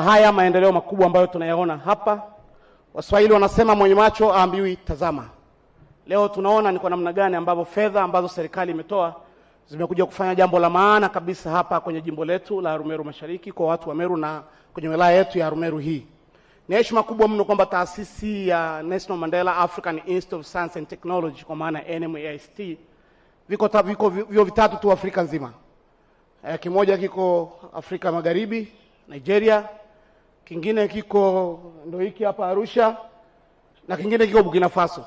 Haya maendeleo makubwa ambayo tunayaona hapa, Waswahili wanasema mwenye macho aambiwi tazama. Leo tunaona ni kwa namna gani ambavyo fedha ambazo serikali imetoa zimekuja kufanya jambo la maana kabisa hapa kwenye jimbo letu la Arumeru Mashariki kwa watu wa Meru na kwenye wilaya yetu ya Arumeru hii. Ni heshima kubwa mno kwamba taasisi ya Nelson Mandela African Institute of Science and Technology kwa maana NMAIST viko vyo vitatu tu Afrika nzima. Kimoja kiko Afrika Magharibi, Nigeria, kingine kiko ndio hiki hapa Arusha, na kingine kiko Burkina Faso.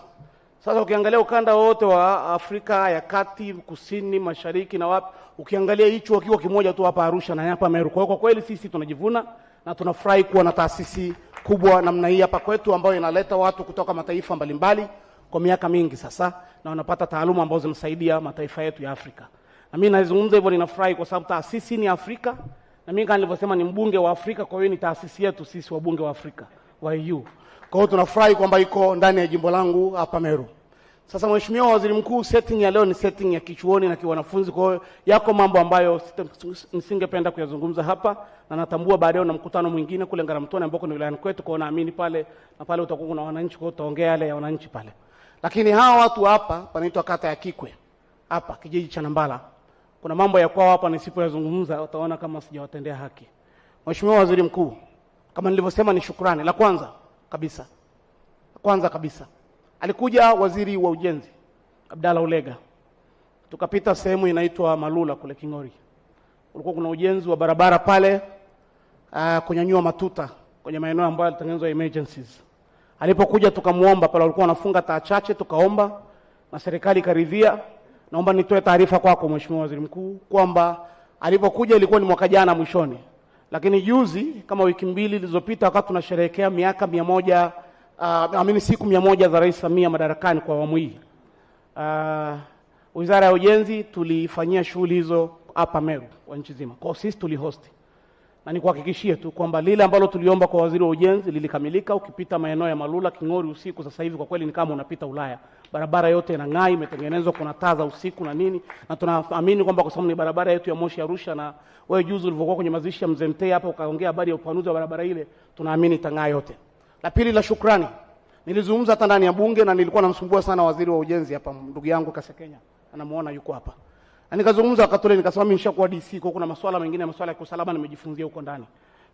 Sasa ukiangalia ukanda wote wa Afrika ya Kati, Kusini, Mashariki na wapi, ukiangalia hicho kiko kimoja tu hapa Arusha na hapa Meru. Kwa kweli sisi tunajivuna na tunafurahi kuwa na taasisi kubwa namna hii hapa kwetu ambayo inaleta watu kutoka mataifa mbalimbali kwa miaka mingi sasa na wanapata taaluma ambazo zinasaidia mataifa yetu ya Afrika. Na mimi nazungumza hivyo, ninafurahi kwa sababu taasisi ni Afrika na mimi kama nilivyosema ni mbunge wa Afrika, kwa hiyo ni taasisi yetu sisi wabunge wa Afrika wa EU. Kwa hiyo tunafurahi kwamba iko ndani ya jimbo langu hapa Meru. Sasa Mheshimiwa Waziri Mkuu, setting ya leo ni setting ya kichuoni na kiwanafunzi, kwa hiyo yako mambo ambayo nisingependa kuyazungumza hapa na natambua baadaye na mkutano mwingine kule Ngaramtoni ambako ni wilayani kwetu, kwa naamini pale na pale utakuwa kuna wananchi, kwa hiyo utaongea yale ya wananchi pale. Lakini hawa watu hapa panaitwa kata ya Kikwe hapa kijiji cha Nambala, kuna mambo ya kwao hapa nisipoyazungumza utaona kama sijawatendea haki. Mheshimiwa Waziri Mkuu, kama nilivyosema ni shukrani. La kwanza kabisa alikuja waziri wa ujenzi Abdalla Ulega, tukapita sehemu inaitwa Malula kule Kingori, ulikuwa kuna ujenzi wa barabara pale, kunyanyua matuta kwenye maeneo ambayo yalitengenezwa emergencies. Alipokuja tukamuomba pale, walikuwa wanafunga taa chache, tukaomba na serikali karidhia. Naomba nitoe taarifa kwako Mheshimiwa Waziri Mkuu kwamba alipokuja ilikuwa ni mwaka jana mwishoni, lakini juzi kama wiki mbili zilizopita wakati tunasherehekea miaka 100 siku 100 za Rais Samia madarakani kwa awamu hii, Wizara ya Ujenzi tulifanyia shughuli hizo hapa Meru kwa nchi nzima. Kwa sisi tulihost. Na nikuhakikishie tu kwamba lile ambalo tuliomba kwa waziri wa ujenzi lilikamilika. Ukipita maeneo ya Malula, Kingori usiku sasa hivi kwa kweli ni kama unapita Ulaya. Barabara yote inang'aa, imetengenezwa, kuna taa za usiku na nini. Na tunaamini kwamba kwa sababu ni barabara yetu ya Moshi Arusha, na wewe juzi ulivyokuwa kwenye mazishi ya Mzee Mtei hapa ukaongea habari ya upanuzi wa barabara ile, tunaamini itang'aa yote. La pili la shukrani, nilizungumza hata ndani ya bunge na nilikuwa namsumbua sana waziri wa ujenzi hapa, ndugu yangu Kasekenya, anamuona yuko hapa. Na nikazungumza wakati ule nikasema mimi nishakuwa DC, kwa kuna masuala mengine, masuala ya usalama nimejifunzia huko ndani.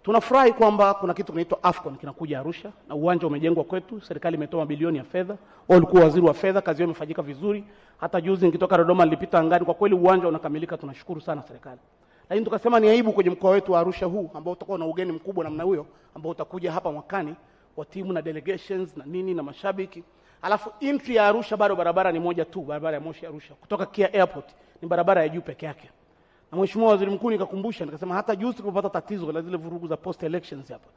Tunafurahi kwamba kuna kitu kinaitwa AFCON kinakuja Arusha na uwanja umejengwa kwetu, serikali imetoa mabilioni ya fedha. Wao ulikuwa waziri wa fedha, kazi yao imefanyika vizuri. Hata juzi nikitoka Dodoma nilipita angani, kwa kweli uwanja unakamilika, tunashukuru sana serikali. Lakini tukasema ni aibu kwenye mkoa wetu wa Arusha huu ambao utakuwa na ugeni mkubwa namna huyo ambao utakuja hapa mwakani wa timu na delegations na nini na mashabiki. Alafu entry ya Arusha bado barabara ni moja tu, barabara ya Moshi Arusha kutoka Kia Airport ni barabara ya juu peke yake. Na Mheshimiwa Waziri Mkuu nikakumbusha nikasema hata juzi tulipopata tatizo la zile vurugu za post elections hapa,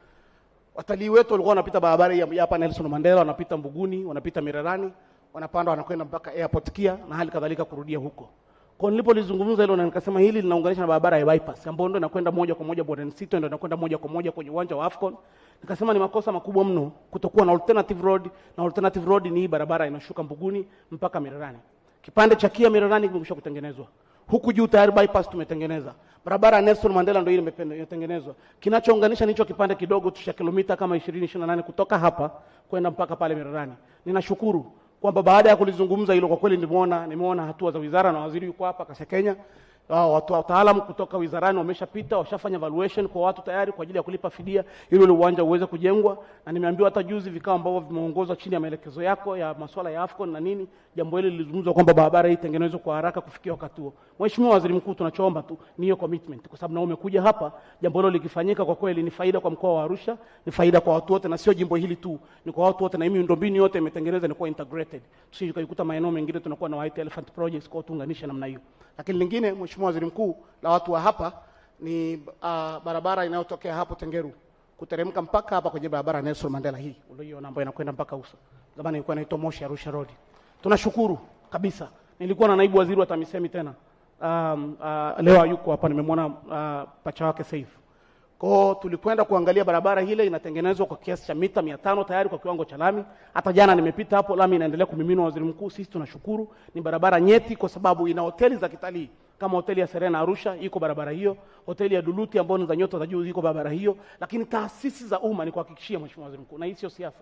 watalii wetu walikuwa wanapita barabara hii hapa Nelson Mandela, wanapita Mbuguni, wanapita Mirerani, wanapanda wanakwenda mpaka airport Kia na hali kadhalika kurudia huko. Kwa nilipolizungumza hilo na nikasema hili linaunganisha na barabara ya bypass ambayo ndio inakwenda moja kwa moja Boden City, ndio inakwenda moja kwa moja kwenye uwanja wa AFCON. Nikasema ni makosa makubwa mno kutokuwa na alternative road, na alternative road ni hii barabara inashuka Mbuguni mpaka Mirerani. Kipande cha Kia Mirerani kimekwisha kutengenezwa. Huku juu tayari bypass tumetengeneza. Barabara ya Nelson Mandela ndio ile imetengenezwa. Kinachounganisha nicho kipande kidogo tu cha kilomita kama 20-28 kutoka hapa kwenda mpaka pale Mirerani. Ninashukuru kwamba baada ya kulizungumza hilo kwa kweli nimeona hatua za wizara na waziri yuko hapa Kasekenya. Watu wataalamu kutoka wizarani wameshapita, washafanya evaluation kwa watu tayari kwa ajili ya kulipa fidia ili ule uwanja uweze kujengwa. Na nimeambiwa hata juzi vikao ambavyo vimeongozwa chini ya maelekezo yako ya masuala ya AFCON na nini, jambo hili lilizungumzwa kwamba barabara hii itengenezwe kwa haraka kufikia wakati huo. Mheshimiwa Waziri Mkuu, tunachoomba tu ni hiyo commitment, kwa sababu na umekuja hapa, jambo hilo likifanyika kwa kweli ni faida kwa mkoa wa Arusha, ni faida kwa watu wote na sio jimbo hili tu, ni kwa watu wote, na miundombinu yote imetengenezwa ni kwa integrated. Tusijikuta maeneo mengine tunakuwa na white elephant projects, kwa tuunganisha namna hiyo. Lakini lingine Mheshimiwa Waziri Mkuu, la watu wa hapa ni barabara inayotokea hapo Tengeru kuteremka mpaka hapa kwenye barabara Nelson Mandela hii uliyoona ambayo inakwenda mpaka Uso. Zamani ilikuwa inaitwa Moshi Arusha Road. Tunashukuru kabisa. Nilikuwa na naibu waziri wa TAMISEMI tena. Leo yuko hapa, nimemwona pacha wake Saif. Kwa tulikwenda kuangalia barabara ile inatengenezwa kwa kiasi cha mita 500 tayari kwa kiwango cha lami. Hata jana nimepita hapo, lami inaendelea kumiminwa. Waziri Mkuu, sisi tunashukuru. Ni barabara nyeti kwa sababu ina hoteli za kitalii kama hoteli ya Serena Arusha iko barabara hiyo, hoteli ya Duluti ambayo ni za nyota za juu iko barabara hiyo. Lakini taasisi za umma, ni kuhakikishia Mheshimiwa Waziri Mkuu, na hii sio siasa,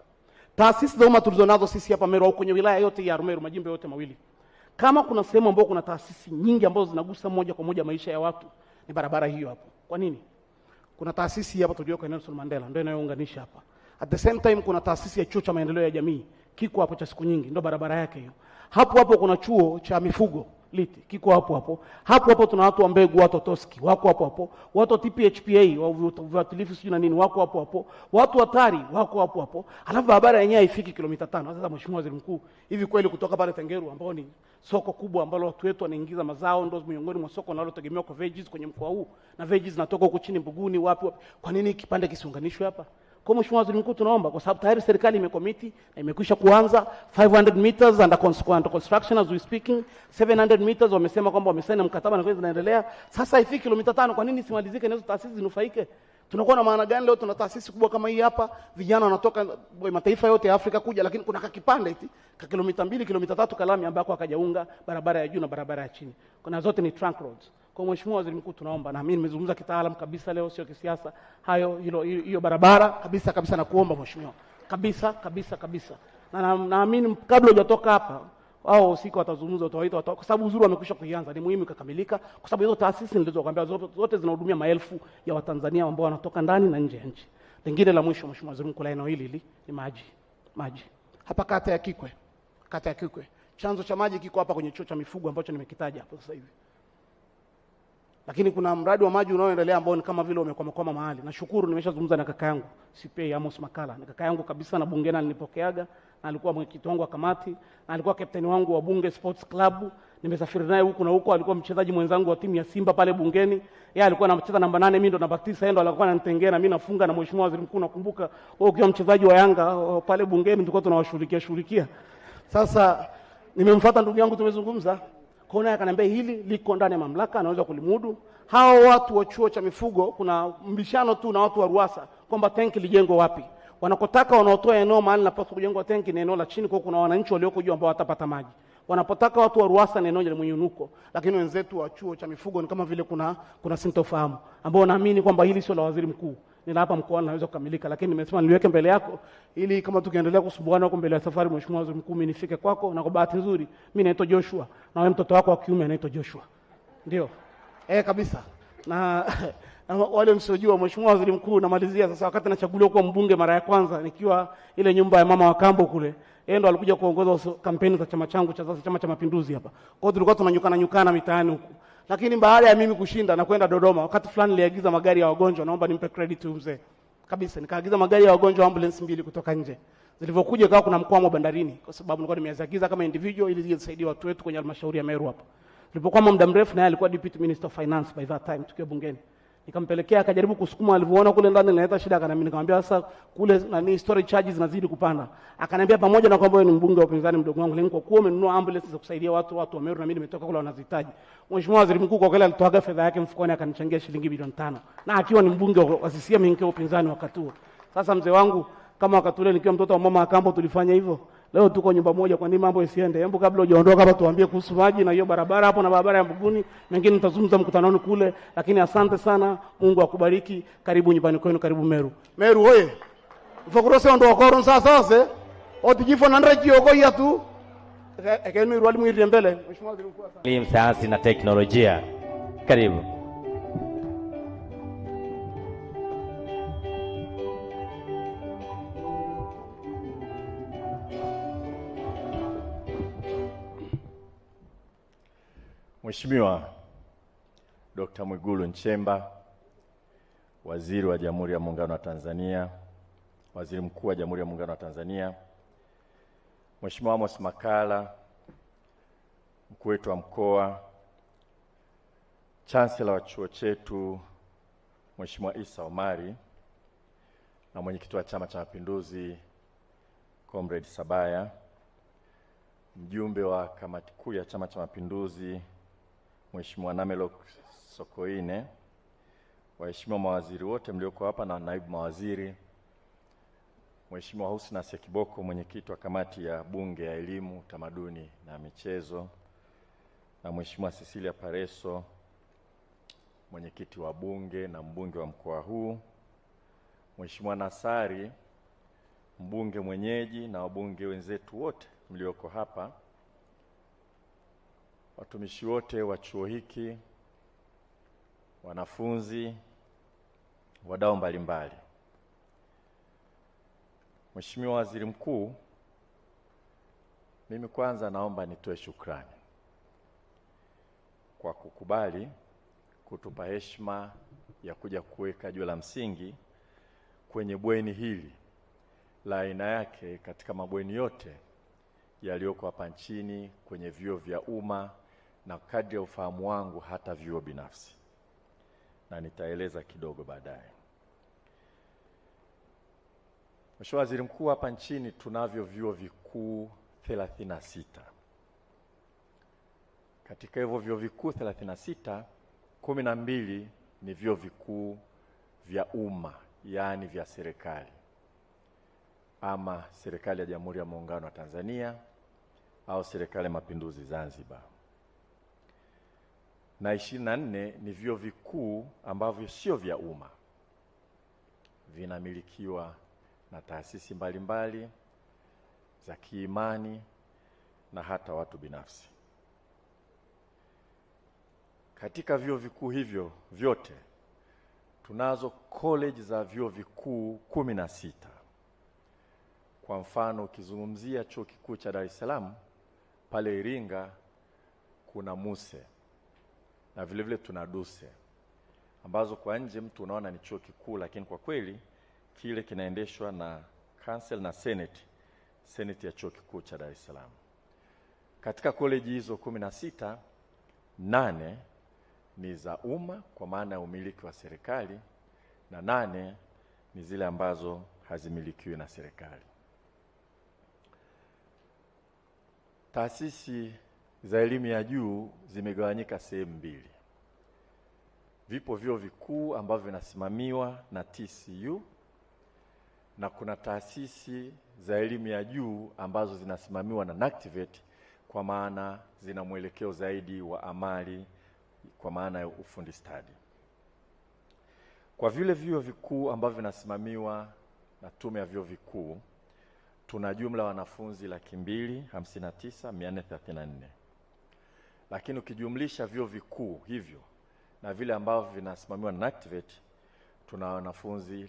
taasisi za umma tulizonazo sisi hapa Meru au kwenye wilaya yote ya Meru, majimbo yote mawili, kama kuna sehemu ambayo kuna taasisi nyingi ambazo zinagusa moja kwa moja maisha ya watu, ni barabara hiyo hapo. Kwa nini? Kuna taasisi hapa tuliyoko Nelson Mandela ndio inayounganisha hapa. At the same time kuna taasisi ya chuo cha maendeleo ya jamii kiko hapo cha siku nyingi, ndio barabara yake hiyo. Hapo kuna chuo cha mifugo Liti kiko hapo tuna watu wa mbegu, watu Toski wako hapo, watu TPHPA wa viuatilifu sio na nini wako hapo, watu hatari wako hapo. Alafu barabara yenyewe haifiki kilomita 5. Sasa Mheshimiwa Waziri Mkuu, hivi kweli kutoka pale Tengeru ambao ni soko kubwa ambalo watu wetu wanaingiza mazao, ndio miongoni mwa soko linalotegemewa kwa veggies kwenye mkoa huu, na veggies zinatoka huko chini Mbuguni wapi, kwa nini kipande kisiunganishwe hapa? Kwa Mheshimiwa Waziri Mkuu, tunaomba, kwa sababu tayari serikali imekomiti na imekwisha kuanza 500 meters under construction as we speaking, 700 meters wamesema kwamba wamesaini mkataba na kazi zinaendelea. Sasa ifiki kilomita 5, kwa nini simalizike na hizo taasisi zinufaike? Tunakuwa na maana gani leo tuna taasisi kubwa kama hii hapa, vijana wanatoka mataifa yote ya Afrika kuja, lakini kuna kakipande hiki ka kilomita 2 kilomita 3 kalami ambako akajaunga barabara ya juu na barabara ya chini. Kuna zote ni trunk roads. Kwa Mheshimiwa Waziri Mkuu, tunaomba, na mimi nimezungumza kitaalamu kabisa leo, sio kisiasa, hiyo barabara kabisa na kuomba Mheshimiwa, kabisa. Na naamini kabla hujatoka hapa wao usiku watazungumza, utawaita kwa sababu uzuri wamekwisha kuianza, ni muhimu ikakamilika, kwa sababu hizo taasisi nilizokuambia zote zinahudumia maelfu ya Watanzania ambao wanatoka ndani na nje ya nchi. Lingine la mwisho Mheshimiwa Waziri Mkuu, la eneo hili ni maji. Hapa kata ya Kikwe, chanzo cha maji kiko hapa kwenye chuo cha mifugo ambacho nimekitaja hapo sasa hivi. Lakini kuna mradi wa maji unaoendelea ambao ni kama vile umekwama mahali. Nashukuru nimeshazungumza na kaka yangu CPA Amos Makala. Ni kaka yangu kabisa, na bungeni alinipokeaga, na alikuwa mwenyekiti wangu wa kamati, na alikuwa kapteni wangu wa Bunge Sports Club. Nimesafiri naye huku na huko, alikuwa mchezaji mwenzangu wa timu ya Simba pale bungeni. Yeye alikuwa anacheza namba 8, mimi ndo namba 9, yeye ndo alikuwa ananitengea na mimi nafunga. Na Mheshimiwa Waziri Mkuu, nakumbuka wewe ukiwa mchezaji wa Yanga pale bungeni tulikuwa tunawashughulikia. Sasa nimemfuata ndugu yangu, tumezungumza. Kwa hiyo akaniambia hili liko ndani ya mamlaka, anaweza kulimudu. Hao watu wa chuo cha mifugo kuna mbishano tu na watu wa Ruasa kwamba tanki lijengwe wapi. Wanakotaka wanaotoa eneo mahali napaswa kujengwa tanki ni eneo la chini, kwa kuna wananchi walioko juu ambao watapata maji. Wanapotaka watu wa Ruasa ni eneo la mwinuko, lakini wenzetu wa chuo cha mifugo ni kama vile kuna sintofahamu ambao naamini kwamba hili sio la waziri mkuu, ni hapa mkoani naweza kukamilika. Lakini nimesema niliweke mbele yako ili kama tukiendelea kusumbuana huko mbele ya safari, Mheshimiwa Waziri Mkuu, mimi nifike kwako. Na kwa bahati nzuri mimi naitwa Joshua na wewe mtoto wako wa kiume anaitwa Joshua. Ndio. Kabisa. Na wale msiojua, Mheshimiwa Waziri Mkuu, namalizia sasa, wakati nachaguliwa kuwa mbunge mara ya kwanza nikiwa ile nyumba ya mama wa kambo kule, yeye ndo alikuja kuongoza kampeni za chama changu cha Chama cha Mapinduzi hapa. Kwa hiyo tulikuwa tunanyukana mitaani huko. Lakini baada ya mimi kushinda na kwenda Dodoma, wakati fulani niliagiza magari ya wagonjwa, naomba nimpe credit mzee. Kabisa, nikaagiza magari ya wagonjwa ambulance 2 kutoka nje. Zilivyokuja kwa kuna mkwamo bandarini, kwa sababu nilikuwa nimeagiza kama individual ili zisaidie watu wetu kwenye halmashauri ya Meru hapa. Nilipokuwa muda mrefu, na yeye alikuwa deputy minister of finance by that time tukiwa bungeni. Nikampelekea, akajaribu kusukuma, alivyoona kule ndani inaleta shida, akaniambia, nikamwambia sasa kule nani storage charges zinazidi kupanda. Akaniambia pamoja na kwamba wewe ni mbunge wa upinzani mdogo wangu, lengo kwa umenunua ambulance za kusaidia watu wa Meru na mimi nimetoka kule wanazihitaji. Mheshimiwa Waziri Mkuu kwa kweli alitoaga fedha yake mfukoni akanichangia shilingi bilioni 5. Na akiwa ni mbunge wa CCM mimi upinzani wakati huo. Sasa mzee wangu, kama wakati ule nikiwa mtoto wa mama Akambo tulifanya hivyo. Leo tuko nyumba moja, kwa nini mambo isiende? Hebu kabla hujaondoka hapa tuambie kuhusu maji na hiyo barabara hapo na barabara ya Mbuguni. Mengine nitazungumza mkutanoni kule, lakini asante sana. Mungu akubariki. Karibu nyumbani kwenu, karibu Meru. Meru hoye. Ufakurose ndo wakoro sasa. Otijifo na nreji ogoya tu. Ekenu irwali mwiri mbele. Mheshimiwa Waziri Mkuu. Elimu, sayansi na teknolojia. Karibu. Mheshimiwa Dr. Mwigulu Nchemba, Waziri wa Jamhuri ya Muungano wa Tanzania, Waziri Mkuu wa Jamhuri ya Muungano wa Tanzania, Mheshimiwa Amos Makala, mkuu wetu wa mkoa, Chancellor wa chuo chetu Mheshimiwa Isa Omari, na mwenyekiti wa Chama cha Mapinduzi Comrade Sabaya, mjumbe wa kamati kuu ya Chama cha Mapinduzi Mheshimiwa Namelok Sokoine, waheshimiwa mawaziri wote mlioko hapa na naibu mawaziri, Mheshimiwa Husna Sekiboko, mwenyekiti wa kamati ya Bunge ya Elimu, Utamaduni na Michezo, na Mheshimiwa Cecilia Pareso, mwenyekiti wa bunge na mbunge wa mkoa huu, Mheshimiwa Nassari, mbunge mwenyeji, na wabunge wenzetu wote mlioko hapa, watumishi wote wa chuo hiki, wanafunzi, wadau mbalimbali. Mheshimiwa Waziri Mkuu, mimi kwanza naomba nitoe shukrani kwa kukubali kutupa heshima ya kuja kuweka jiwe la msingi kwenye bweni hili la aina yake katika mabweni yote yaliyoko hapa nchini, kwenye vyuo vya umma na kadri ya ufahamu wangu hata vyuo binafsi, na nitaeleza kidogo baadaye. Mheshimiwa Waziri Mkuu, hapa nchini tunavyo vyuo vikuu 36. Katika hivyo vyuo vikuu 36, 12 ni vyuo vikuu vya umma, yaani vya serikali, ama serikali ya Jamhuri ya Muungano wa Tanzania au serikali ya Mapinduzi Zanzibar, na 24 ni vyuo vikuu ambavyo sio vya umma, vinamilikiwa na taasisi mbalimbali za kiimani na hata watu binafsi. Katika vyuo vikuu hivyo vyote tunazo college za vyuo vikuu 16. Kwa mfano, ukizungumzia chuo kikuu cha Dar es Salaam, pale Iringa kuna MUSE na vile vile tuna DUSE, ambazo kwa nje mtu unaona ni chuo kikuu, lakini kwa kweli kile kinaendeshwa na council na senate ya chuo kikuu cha Dar es Salaam. Katika college hizo 16, 8 ni za umma kwa maana ya umiliki wa serikali, na 8 ni zile ambazo hazimilikiwi na serikali. Taasisi za elimu ya juu zimegawanyika sehemu mbili. Vipo vyuo vikuu ambavyo vinasimamiwa na TCU, na kuna taasisi za elimu ya juu ambazo zinasimamiwa na NACTVET, kwa maana zina mwelekeo zaidi wa amali, kwa maana ya ufundi stadi. Kwa vile vyuo vikuu ambavyo vinasimamiwa na Tume ya Vyuo Vikuu, tuna jumla wanafunzi 259,434. Lakini ukijumlisha vyuo vikuu hivyo na vile ambavyo vinasimamiwa na NACTVET, tuna wanafunzi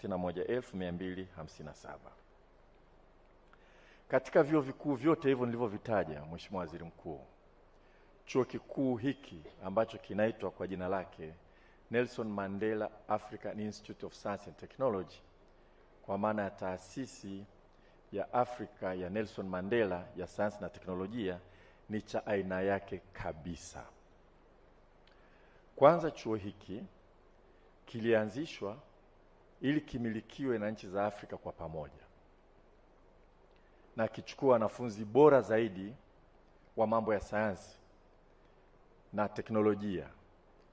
361,257. Katika vyuo vikuu vyote hivyo nilivyovitaja, Mheshimiwa Waziri Mkuu, chuo kikuu hiki ambacho kinaitwa kwa jina lake Nelson Mandela African Institute of Science and Technology, kwa maana ya taasisi ya Afrika ya Nelson Mandela ya sayansi na teknolojia, ni cha aina yake kabisa. Kwanza, chuo hiki kilianzishwa ili kimilikiwe na nchi za Afrika kwa pamoja, na kichukua wanafunzi bora zaidi wa mambo ya sayansi na teknolojia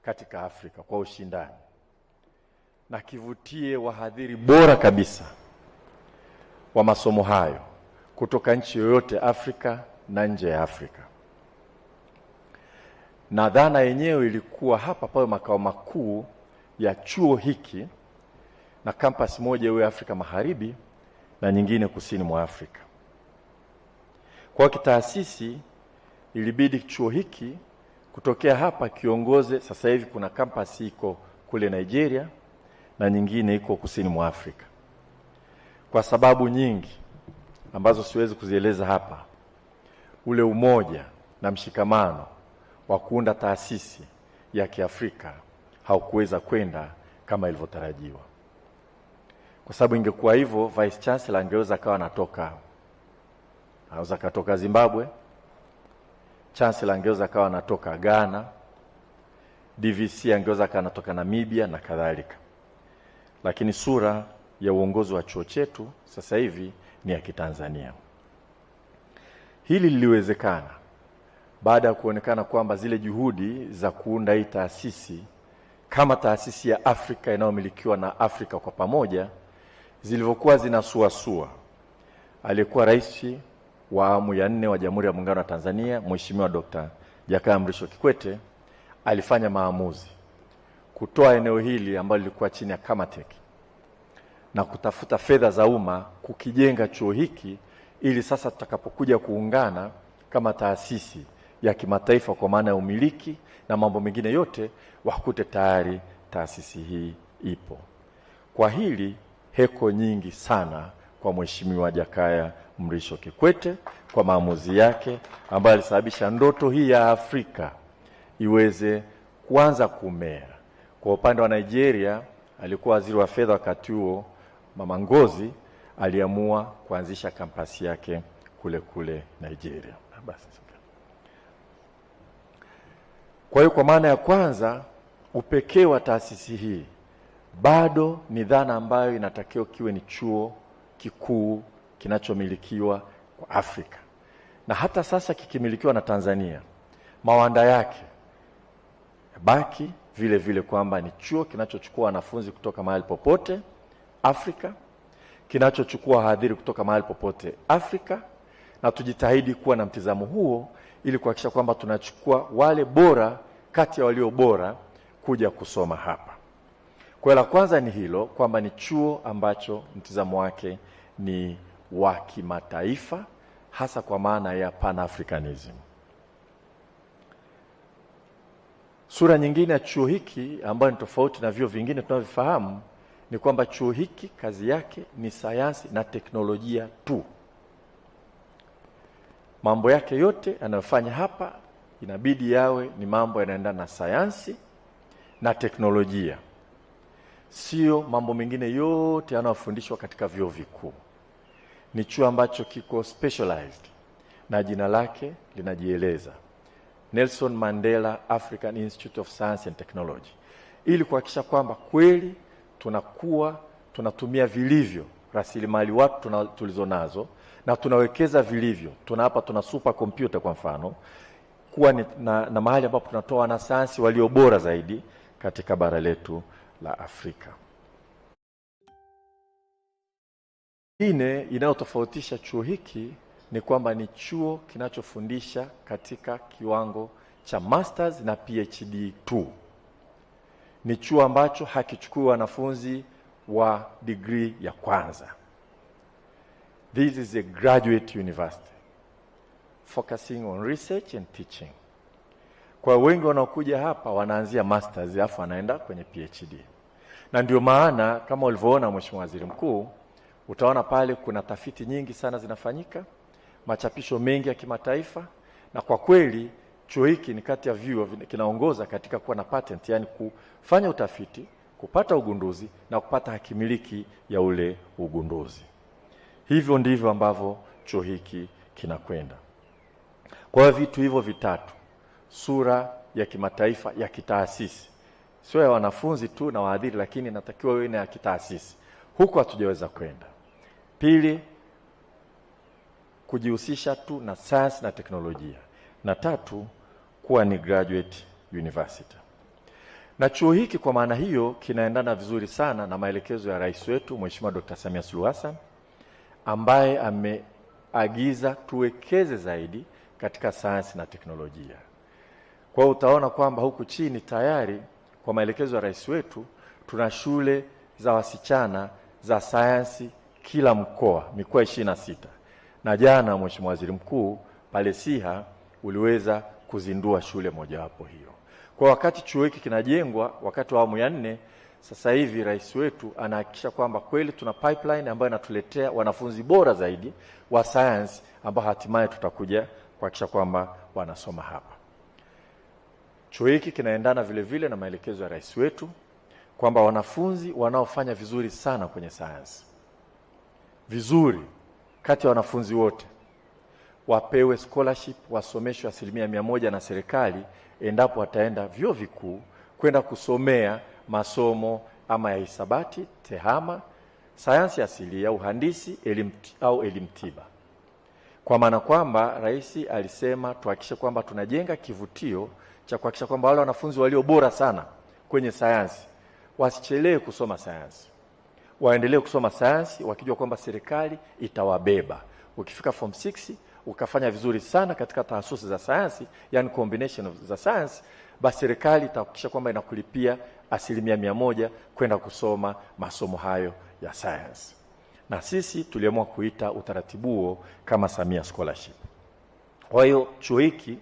katika Afrika kwa ushindani, na kivutie wahadhiri bora kabisa wa masomo hayo kutoka nchi yoyote Afrika na nje ya Afrika. Na dhana yenyewe ilikuwa hapa pawe makao makuu ya chuo hiki, na campus moja iwe Afrika Magharibi na nyingine kusini mwa Afrika. Kwa kitaasisi ilibidi chuo hiki kutokea hapa kiongoze. Sasa hivi kuna campus iko kule Nigeria na nyingine iko kusini mwa Afrika, kwa sababu nyingi ambazo siwezi kuzieleza hapa. Ule umoja na mshikamano wa kuunda taasisi ya Kiafrika haukuweza kwenda kama ilivyotarajiwa, kwa sababu ingekuwa hivyo Vice Chancellor angeweza kawa anaweza katoka Zimbabwe, Chancellor angeweza kawa anatoka Ghana, DVC angeweza kawa anatoka Namibia na kadhalika. Lakini sura ya uongozi wa chuo chetu sasa hivi ni ya Kitanzania. Hili liliwezekana baada ya kuonekana kwamba zile juhudi za kuunda hii taasisi kama taasisi ya Afrika inayomilikiwa na Afrika kwa pamoja zilivyokuwa zinasuasua. Aliyekuwa rais wa awamu ya 4 wa Jamhuri ya Muungano wa Tanzania, Mheshimiwa Dr. Jakaya Mrisho Kikwete, alifanya maamuzi kutoa eneo hili ambalo lilikuwa chini ya Kamatek na kutafuta fedha za umma kukijenga chuo hiki, ili sasa tutakapokuja kuungana kama taasisi ya kimataifa kwa maana ya umiliki na mambo mengine yote, wakute tayari taasisi hii ipo. Kwa hili heko nyingi sana kwa Mheshimiwa Jakaya Mrisho Kikwete kwa maamuzi yake ambayo alisababisha ndoto hii ya Afrika iweze kuanza kumea. Kwa upande wa Nigeria, alikuwa waziri wa fedha wakati huo Mama Ngozi, aliamua kuanzisha kampasi yake kule Nigeria. Basi. Kwa hiyo kwa maana ya kwanza, upekee wa taasisi hii bado ni dhana ambayo inatakiwa kiwe ni chuo kikuu kinachomilikiwa kwa Afrika. Na hata sasa kikimilikiwa na Tanzania, mawanda yake baki vile vile kwamba ni chuo kinachochukua wanafunzi kutoka mahali popote Afrika, kinachochukua wahadhiri kutoka mahali popote Afrika, na tujitahidi kuwa na mtizamo huo ili kuhakikisha kwamba tunachukua wale bora kati ya walio bora kuja kusoma hapa. Kwa la kwanza ni hilo, kwamba ni chuo ambacho mtizamo wake ni wa kimataifa, hasa kwa maana ya Pan-Africanism. Sura nyingine ya chuo hiki ambayo ni tofauti na vyuo vingine tunavyofahamu ni kwamba chuo hiki kazi yake ni sayansi na teknolojia tu. Mambo yake yote anayofanya hapa inabidi yawe ni mambo yanaendana na sayansi na teknolojia, sio mambo mengine yote yanayofundishwa katika vyuo vikuu. Ni chuo ambacho kiko specialized na jina lake linajieleza, Nelson Mandela African Institute of Science and Technology, ili kuhakikisha kwamba kweli tunatumia vilivyo rasilimali watu tulizonazo na tunawekeza vilivyo. Tuna super computer kwa mfano, kuwa na mahali ambapo tunatoa wanasayansi walio bora zaidi katika bara letu la Afrika. Ingine inayotofautisha chuo hiki ni kwamba ni chuo kinachofundisha katika kiwango cha masters na PhD tu. Ni chuo ambacho hakichukui wanafunzi wa degree ya kwanza. This is a graduate university focusing on research and teaching. Kwa wengi wanaokuja hapa wanaanzia masters alafu wanaenda kwenye PhD. Na ndio maana kama ulivyoona Mheshimiwa Waziri Mkuu, utaona pale kuna tafiti nyingi sana zinafanyika, machapisho mengi ya kimataifa, na kwa kweli chuo hiki ni kati ya vyuo kinaongoza katika kuwa na patent, yani kufanya utafiti, kupata ugunduzi na kupata hakimiliki ya ule ugunduzi. Hivyo ndivyo ambavyo chuo hiki kinakwenda. Kwa vitu hivyo vitatu, sura ya kimataifa ya kitaasisi, sio ya wanafunzi tu na wahadhiri, lakini inatakiwa iwe ya kitaasisi. Huko hatujaweza kwenda. Pili, kujihusisha tu na science na teknolojia. Na tatu, kuwa ni graduate university. Na chuo hiki kwa maana hiyo kinaendana vizuri sana na maelekezo ya Rais wetu Mheshimiwa Dr. Samia Suluhu Hassan, ambaye ameagiza tuwekeze zaidi katika sayansi na teknolojia. Kwa utaona kwamba huku chini tayari kwa maelekezo ya Rais wetu tuna shule za wasichana za sayansi kila mikoa 26. Na jana Mheshimiwa Waziri Mkuu pale Siha uliweza kuzindua shule mojawapo hiyo. Kwa wakati chuo hiki kinajengwa wakati wa awamu ya 4, sasa hivi Rais wetu anahakikisha kwamba kweli tuna pipeline ambayo inatuletea wanafunzi bora zaidi wa science ambao hatimaye tutakuja kuhakikisha kwamba wanasoma hapa. Chuo hiki kinaendana vile vile na maelekezo ya Rais wetu kwamba wanafunzi wanaofanya vizuri sana kwenye science, vizuri kati ya wanafunzi wote, wapewe scholarship, wasomeshwe 100% na serikali endapo wataenda vyuo vikuu kwenda kusomea masomo ama ya hisabati, tehama, sayansi asilia, uhandisi, elimu tiba. Kwa maana kwamba Rais alisema tuhakikishe kwamba tunajenga kivutio cha kuhakikisha kwamba wale wanafunzi walio bora sana kwenye sayansi wasichelewe kusoma sayansi. Waendelee kusoma sayansi wakijua kwamba serikali itawabeba. Ukifika form 6 ukafanya vizuri sana katika tahasusi za sayansi, yani combination of za sayansi, basi serikali itahakikisha kwamba inakulipia 100% kwenda kusoma masomo hayo ya science. Na sisi tuliamua kuita utaratibu huo kama Samia Scholarship. Kwa hiyo chuo hiki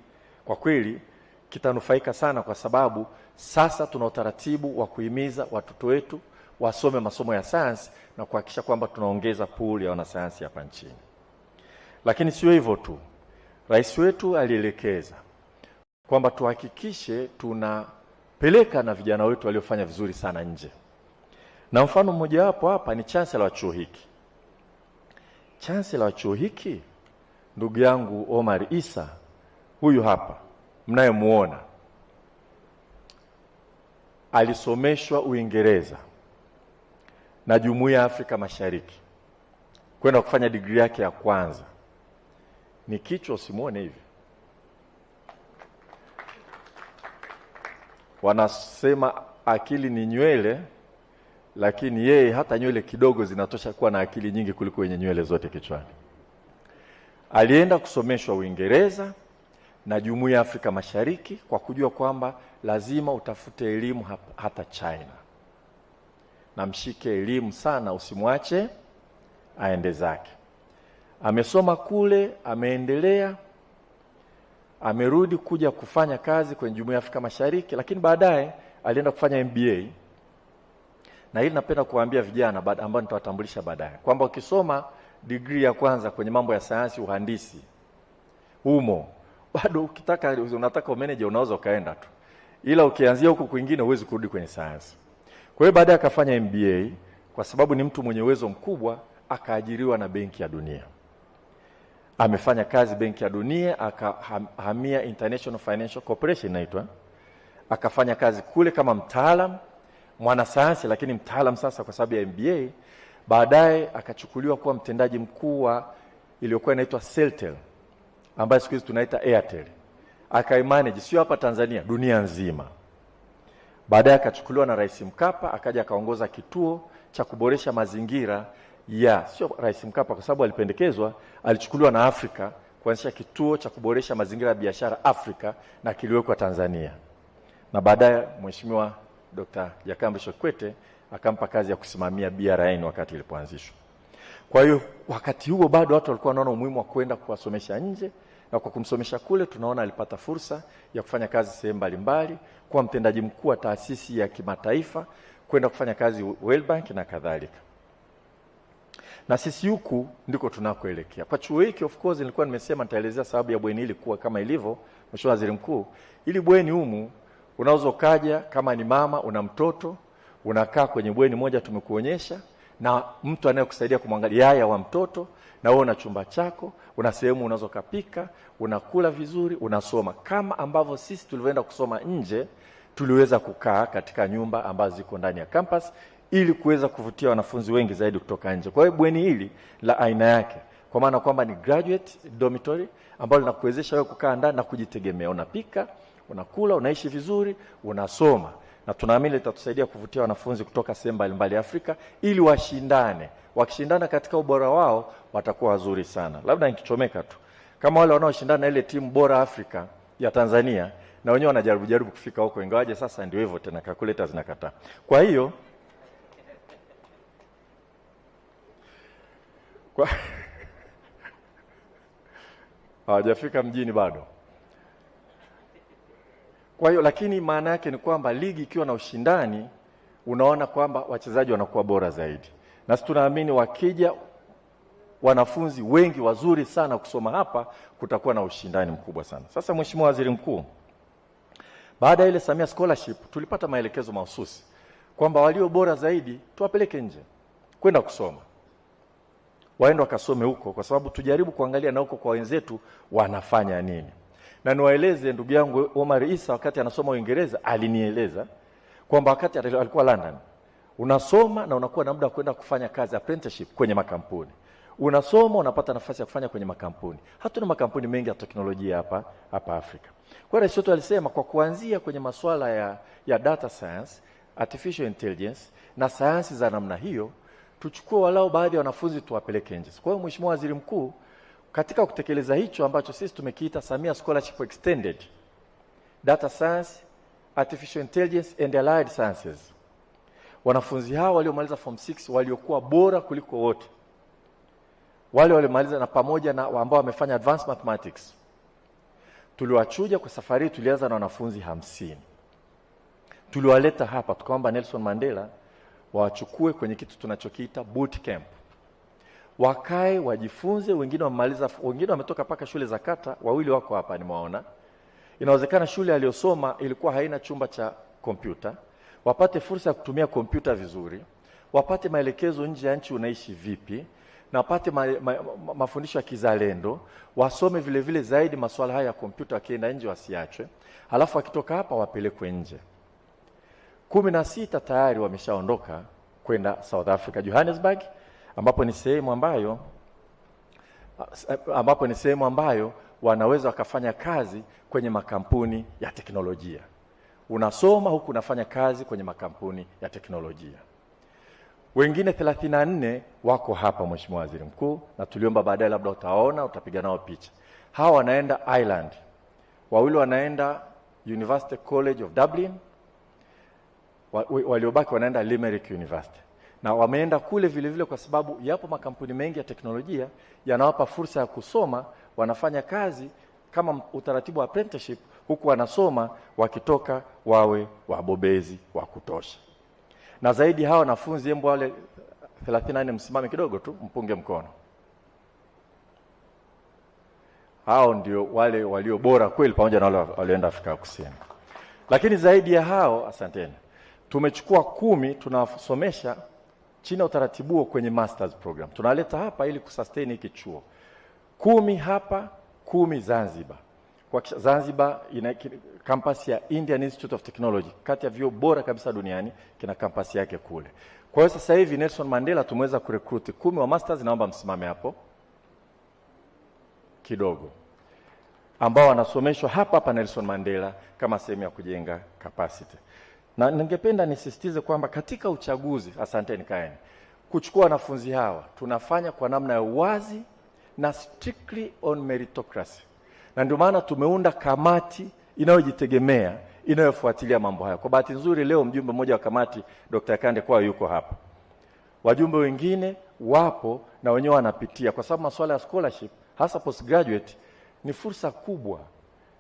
kwa kweli kitanufaika sana, kwa sababu sasa tuna utaratibu wa kuhimiza watoto wetu wasome masomo ya science na kuhakikisha kwamba tunaongeza pool ya wanasayansi hapa nchini. Lakini sio hivyo tu. Rais wetu alielekeza kwamba tuhakikishe tunapeleka na vijana wetu waliofanya vizuri sana nje. Na mfano mmoja wapo hapa ni chancellor wa chuo hiki. Chancellor wa chuo hiki ndugu yangu Omar Issa, huyu hapa mnayemuona, alisomeshwa Uingereza na Jumuiya ya Afrika Mashariki kwenda kufanya degree yake ya kwanza. Ni kichwa usimuone hivi. Wanasema akili ni nywele, lakini yeye hata nywele kidogo zinatosha kuwa na akili nyingi kuliko yenye nywele zote kichwani. Alienda kusomeshwa Uingereza na Jumuiya ya Afrika Mashariki kwa kujua kwamba lazima utafute elimu hata China. Na mshike elimu sana, usimwache aende zake. Amesoma kule, ameendelea, amerudi kuja kufanya kazi kwenye Jumuiya ya Afrika Mashariki, lakini baadaye alienda kufanya MBA. Na hili napenda kuambia vijana ambao nitawatambulisha baadaye kwamba ukisoma degree ya kwanza kwenye mambo ya sayansi uhandisi humo, bado unataka manager unaweza ukaenda tu. Ila ukianzia huko kwingine huwezi kurudi kwenye sayansi. Kwa hiyo baadaye akafanya MBA, kwa sababu ni mtu mwenye uwezo mkubwa, akaajiriwa na Benki ya Dunia. Amefanya kazi Benki ya Dunia, akahamia International Financial Corporation inaitwa. Akafanya kazi kule kama mtaalamu, mwanasayansi lakini mtaalamu sasa kwa sababu ya MBA. Baadaye akachukuliwa kuwa mtendaji mkuu wa iliyokuwa inaitwa Celtel, ambayo siku hizi tunaita Airtel. Akaimanage sio hapa Tanzania, dunia nzima. Baadaye akachukuliwa na Rais Mkapa, akaja akaongoza kituo cha kuboresha mazingira sio Rais Mkapa kwa sababu alipendekezwa, alichukuliwa na Afrika kuanzisha kituo cha kuboresha mazingira ya biashara Afrika, na kiliwekwa Tanzania. Na baadaye Mheshimiwa Dr. Jakaya Mrisho Kikwete akampa kazi ya kusimamia BRN wakati ilipoanzishwa. Kwa hiyo wakati huo bado watu walikuwa wanaona umuhimu wa kwenda kuwasomesha nje, na kwa kumsomesha kule tunaona alipata fursa ya kufanya kazi sehemu mbalimbali, kuwa mtendaji mkuu wa taasisi ya kimataifa, kwenda kufanya kazi World Bank na kadhalika. Na sisi huku ndiko tunakoelekea. Kwa chuo hiki of course nilikuwa nimesema nitaelezea sababu ya bweni hili kuwa kama ilivyo, Mheshimiwa Waziri Mkuu. Ili bweni humu unaweza kaja kama ni mama una mtoto, unakaa kwenye bweni moja tumekuonyesha, na mtu anayekusaidia kumwangalia yaya wa mtoto, na wewe una chumba chako, una sehemu unaweza kupika, unakula vizuri, unasoma kama ambavyo sisi tulivyoenda kusoma nje tuliweza kukaa katika nyumba ambazo ziko ndani ya campus ili kuweza kuvutia wanafunzi wengi zaidi kutoka nje. Kwa hiyo bweni hili la aina yake, kwa maana kwamba ni graduate dormitory ambalo linakuwezesha wewe kukaa ndani na kujitegemea. Unapika, unakula, unaishi vizuri, unasoma. Na tunaamini litatusaidia kuvutia wanafunzi kutoka sehemu mbalimbali Afrika ili washindane. Wakishindana katika ubora wao watakuwa wazuri sana. Labda nikichomeka tu, kama wale wanaoshindana ile timu bora Afrika ya Tanzania, na wenyewe wanajaribu kufika huko, ingawaje sasa ndio hivyo tena, calculators zinakataa. Kwa hiyo hawajafika mjini bado. Kwa hiyo lakini maana yake ni kwamba ligi ikiwa na ushindani, unaona kwamba wachezaji wanakuwa bora zaidi. Na sisi tunaamini wakija wanafunzi wengi wazuri sana kusoma hapa, kutakuwa na ushindani mkubwa sana. Sasa Mheshimiwa Waziri Mkuu, baada ya ile Samia Scholarship tulipata maelekezo mahususi kwamba walio bora zaidi tuwapeleke nje kwenda kusoma. Waende wakasome huko, kwa sababu tujaribu kuangalia na huko kwa wenzetu wanafanya nini. Na niwaeleze ndugu yangu Omar Issa, wakati anasoma Uingereza alinieleza kwamba wakati alikuwa London, unasoma na unakuwa na muda wa kwenda kufanya kazi apprenticeship kwenye makampuni. Unasoma, unapata nafasi ya kufanya kwenye makampuni. Hatuna makampuni mengi ya teknolojia hapa Afrika. Kwa hiyo Rais wetu alisema kwa kuanzia kwenye masuala ya data science, artificial intelligence na sayansi za namna hiyo, tuchukue walau baadhi ya wanafunzi tuwapeleke nje. Kwa hiyo Mheshimiwa Waziri Mkuu, katika kutekeleza hicho ambacho sisi tumekiita Samia Scholarship Extended, data science, Artificial Intelligence and Allied Sciences. Wanafunzi hao waliomaliza form 6 waliokuwa bora kuliko wote, wale waliomaliza na pamoja na ambao wamefanya advanced mathematics, tuliwachuja kwa safari. Tulianza na wanafunzi 50. Tuliwaleta hapa tukaomba Nelson Mandela wachukue kwenye kitu tunachokiita boot camp, wakae wajifunze. Wengine wamaliza, wengine wametoka paka shule za kata, wawili wako hapa nimewaona. Inawezekana shule aliyosoma ilikuwa haina chumba cha kompyuta, wapate fursa ya kutumia kompyuta vizuri, wapate maelekezo nje ya nchi unaishi vipi, na wapate mafundisho ya kizalendo, wasome vile vile zaidi masuala haya ya kompyuta, wakienda nje wasiachwe. Halafu wakitoka hapa wapelekwe nje. 16 tayari wameshaondoka kwenda South Africa, Johannesburg, ambapo ni sehemu ambayo wanaweza wakafanya kazi kwenye makampuni ya teknolojia. Unasoma huku unafanya kazi kwenye makampuni ya teknolojia. Wengine 34 wako hapa, Mheshimiwa Waziri Mkuu, na tuliomba baadaye labda utaona, utapiga nao picha. Hawa wanaenda Ireland. Wawili wanaenda University College of Dublin. Waliobaki wanaenda Limerick University. Na wameenda kule vile vile kwa sababu yapo makampuni mengi ya teknolojia yanawapa fursa ya kusoma, wanafanya kazi kama utaratibu wa apprenticeship, huku wanasoma, wakitoka wawe wabobezi wa kutosha. Na zaidi hawa wanafunzi, embo wale 34 msimame kidogo tu, mpunge mkono. Hao ndio wale walio bora kweli, pamoja na wale walioenda Afrika Kusini. Lakini zaidi ya hao, asanteni, tumechukua 10 tunawasomesha chini ya utaratibu kwenye masters program. Tunaleta hapa ili kusustain hiki chuo. 10 hapa, 10 Zanzibar. Kwa Zanzibar ina campus ya Indian Institute of Technology, kati ya vyuo bora kabisa duniani, kina campus yake kule. Kwa hiyo sasa hivi Nelson Mandela tumeweza kurecruit 10 wa masters, naomba msimame hapo kidogo, ambao wanasomeshwa hapa Nelson Mandela kama sehemu ya kujenga capacity. Na ningependa nisisitize kwamba katika uchaguzi, asanteni kaeni, kuchukua wanafunzi hawa tunafanya kwa namna ya uwazi na strictly on meritocracy. Na ndio maana tumeunda kamati inayojitegemea inayofuatilia mambo haya. Kwa bahati nzuri leo mjumbe mmoja wa kamati, Dr. Kande, kwa yuko hapa. Wajumbe wengine wapo na wenyewe wanapitia, kwa sababu masuala ya scholarship hasa postgraduate ni fursa kubwa.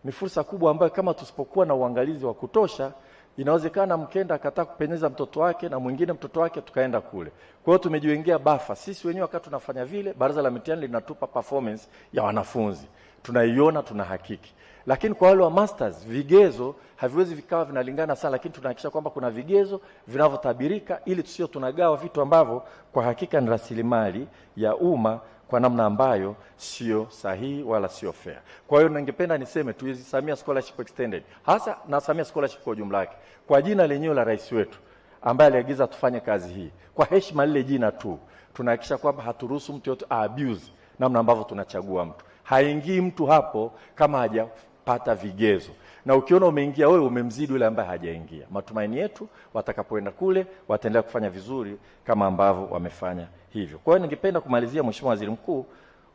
Ni fursa kubwa ambayo kama tusipokuwa na uangalizi wa kutosha, inawezekana mkenda akataka kupenyeza mtoto wake na mwingine mtoto wake tukaenda kule. Kwa hiyo tumejiwekea bafa. Sisi wenyewe wakati tunafanya vile, baraza la mitihani linatupa performance ya wanafunzi. Tunaiona, tunahakiki. Lakini kwa wale wa masters, vigezo haviwezi vikawa vinalingana sana, lakini tunahakikisha kwamba kuna vigezo vinavyotabirika ili tusio tunagawa vitu ambavyo kwa hakika ni rasilimali ya umma kwa namna ambayo sio sahihi wala sio fair. Kwa hiyo ningependa niseme tuizi Samia Scholarship Extended, hasa na Samia Scholarship kwa ujumla wake, kwa jina lenyewe la rais wetu ambaye aliagiza tufanye kazi hii, kwa heshima lile jina tu, tunahakikisha kwamba haturuhusu mtu yote abuse namna ambavyo tunachagua mtu. Haingii mtu hapo kama hajapata vigezo. Na ukiona umeingia wewe, umemzidi yule ambaye hajaingia. Matumaini yetu watakapoenda kule wataendelea kufanya vizuri kama ambavyo wamefanya hivyo. Kwa hiyo ningependa kumalizia, Mheshimiwa Waziri Mkuu,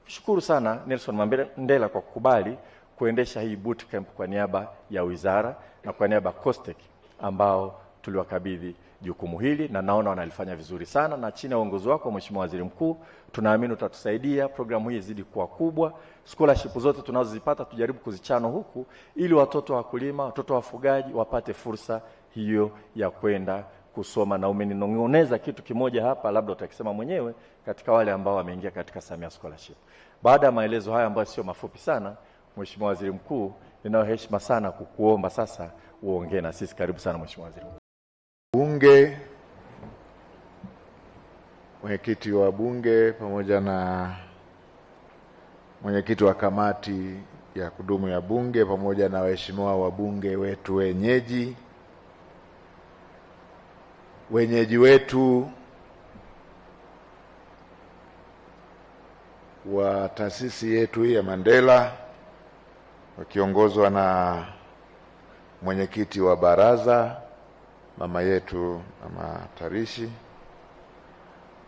kushukuru sana Nelson Mandela kwa kukubali kuendesha hii boot camp kwa niaba ya wizara na kwa niaba ya COSTECH ambao tuliwakabidhi jukumu hili, na naona wanalifanya vizuri sana, na chini ya uongozi wako Mheshimiwa Waziri Mkuu tunaamini utatusaidia programu hii izidi kuwa kubwa. Scholarship zote tunazozipata tujaribu kuzichano huku ili watoto wa wakulima, watoto wa wafugaji wapate fursa hiyo ya kwenda kusoma. Na umeninong'oneza kitu kimoja hapa, labda utakisema mwenyewe, katika wale ambao wameingia katika Samia Scholarship. Baada ya maelezo haya ambayo sio mafupi sana, Mheshimiwa Waziri Mkuu, ninayo heshima sana kukuomba sasa uongee na sisi. Karibu sana Mheshimiwa Waziri Mkuu. Bunge, mwenyekiti wa Bunge pamoja na mwenyekiti wa kamati ya kudumu ya Bunge pamoja na waheshimiwa wabunge wetu wenyeji wetu wa taasisi yetu hii ya Mandela, wakiongozwa na mwenyekiti wa baraza mama yetu Mama Tarishi,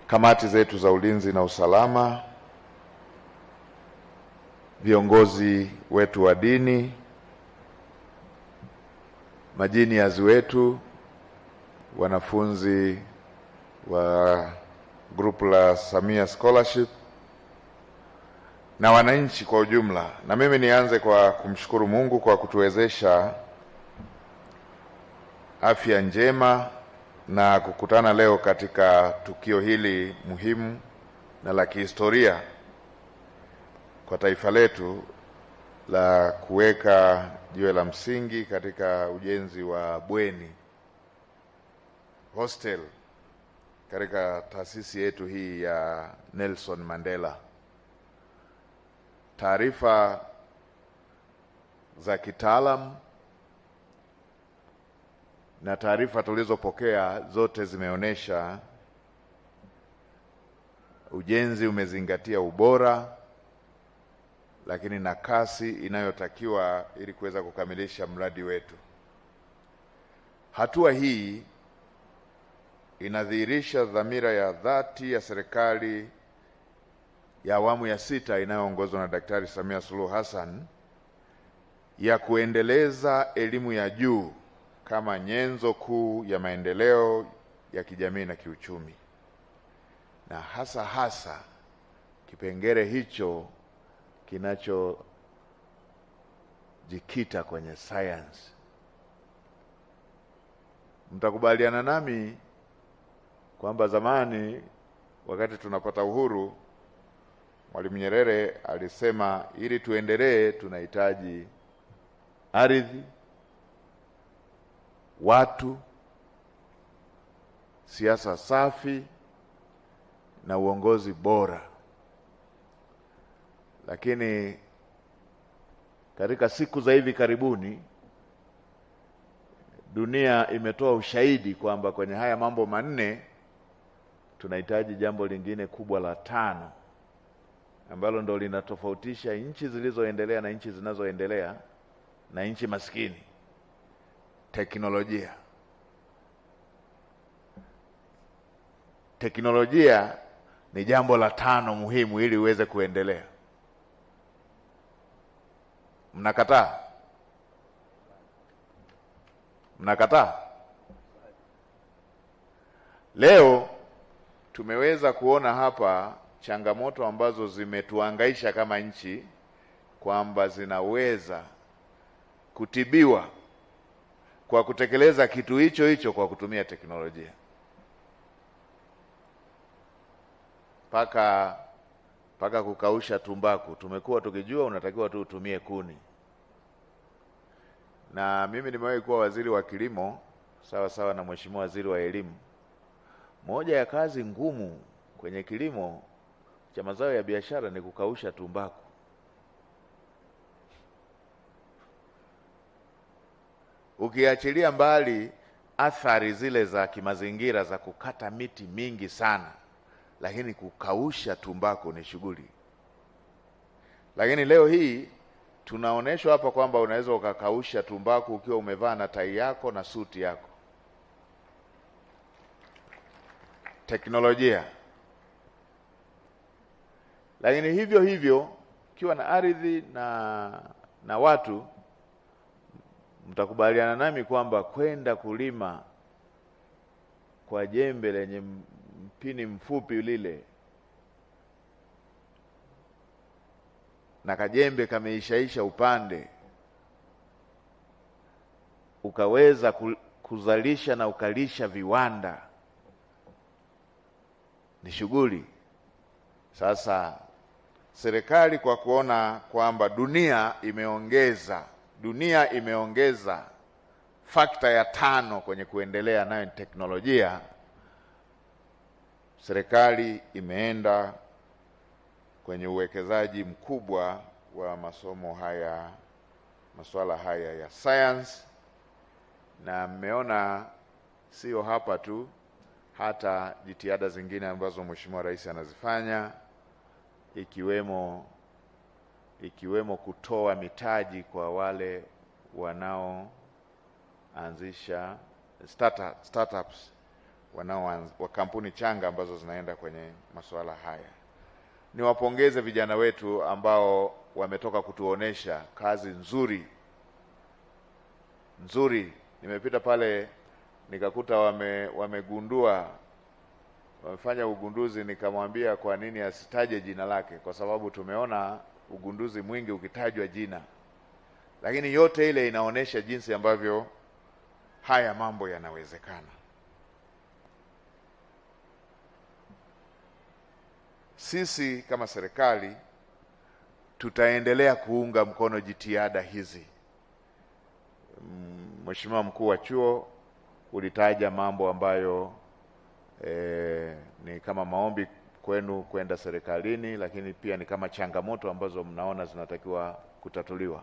kamati zetu za ulinzi na usalama, viongozi wetu wa dini, majinias wetu, wanafunzi wa grupu la Samia Scholarship na wananchi kwa ujumla. Na mimi nianze kwa kumshukuru Mungu kwa kutuwezesha afya njema na kukutana leo katika tukio hili muhimu na la kihistoria kwa taifa letu la kuweka jiwe la msingi katika ujenzi wa bweni hostel katika taasisi yetu hii ya Nelson Mandela. Taarifa za kitaalamu na taarifa tulizopokea zote zimeonyesha ujenzi umezingatia ubora, lakini na kasi inayotakiwa ili kuweza kukamilisha mradi wetu. Hatua hii inadhihirisha dhamira ya dhati ya serikali ya awamu ya 6 inayoongozwa na Daktari Samia Suluhu Hassan ya kuendeleza elimu ya juu kama nyenzo kuu ya maendeleo ya kijamii na kiuchumi, na hasa kipengele hicho kinachojikita kwenye science. Mtakubaliana nami kwamba zamani wakati tunapata uhuru, Mwalimu Nyerere alisema ili tuendelee tunahitaji ardhi, watu, siasa safi na uongozi bora. Lakini katika siku za hivi karibuni dunia imetoa ushahidi kwamba kwenye haya mambo manne tunahitaji jambo lingine kubwa la 5 ambalo ndo linatofautisha nchi zilizoendelea na nchi zinazoendelea na nchi maskini: teknolojia. Teknolojia ni jambo la 5 muhimu ili uweze kuendelea. Mnakataa? Mnakataa? Leo tumeweza kuona hapa changamoto ambazo zimetuhangaisha kama nchi kwamba zinaweza kutibiwa kwa kutekeleza kitu hicho kwa kutumia teknolojia. Paka kukausha tumbaku tumekuwa tukijua unatakiwa tu utumie kuni. Na mimi nimewahi kuwa waziri wa kilimo sawa na Mheshimiwa Waziri wa Elimu. Moja ya kazi ngumu kwenye kilimo cha mazao ya biashara ni kukausha tumbaku. Ukiachilia mbali athari zile za kimazingira za kukata miti mingi sana, lakini kukausha tumbaku ni shughuli. Lakini leo hii tunaoneshwa hapa kwamba unaweza ukakausha tumbaku ukiwa umevaa na tai yako na suti yako. Teknolojia. Lakini hivyo ukiwa na ardhi na watu, mtakubaliana nami kwamba kwenda kulima kwa jembe lenye mpini mfupi lile na kajembe kameishaisha upande, ukaweza kuzalisha na ukalisha viwanda, ni shughuli. Sasa serikali kwa kuona kwamba dunia imeongeza fakta ya 5 kwenye kuendelea nayo teknolojia, serikali imeenda kwenye uwekezaji mkubwa wa masuala haya ya science. Na mmeona sio hapa tu, hata jitihada zingine ambazo Mheshimiwa Rais anazifanya ikiwemo kutoa mitaji kwa wale wanaoanzisha startups, wa kampuni changa ambazo zinaenda kwenye masuala haya. Niwapongeze vijana wetu ambao wametoka kutuonesha kazi nzuri nimepita pale nikakuta wamegundua, wamefanya ugunduzi, nikamwambia kwa nini asitaje jina lake, kwa sababu tumeona ugunduzi mwingi ukitajwa jina, lakini yote ile inaonyesha jinsi ambavyo haya mambo yanawezekana. Sisi kama serikali tutaendelea kuunga mkono jitihada hizi. Mheshimiwa Mkuu wa Chuo, ulitaja mambo ambayo ni kama maombi kwenu kwenda serikalini, lakini pia ni kama changamoto ambazo mnaona zinatakiwa kutatuliwa.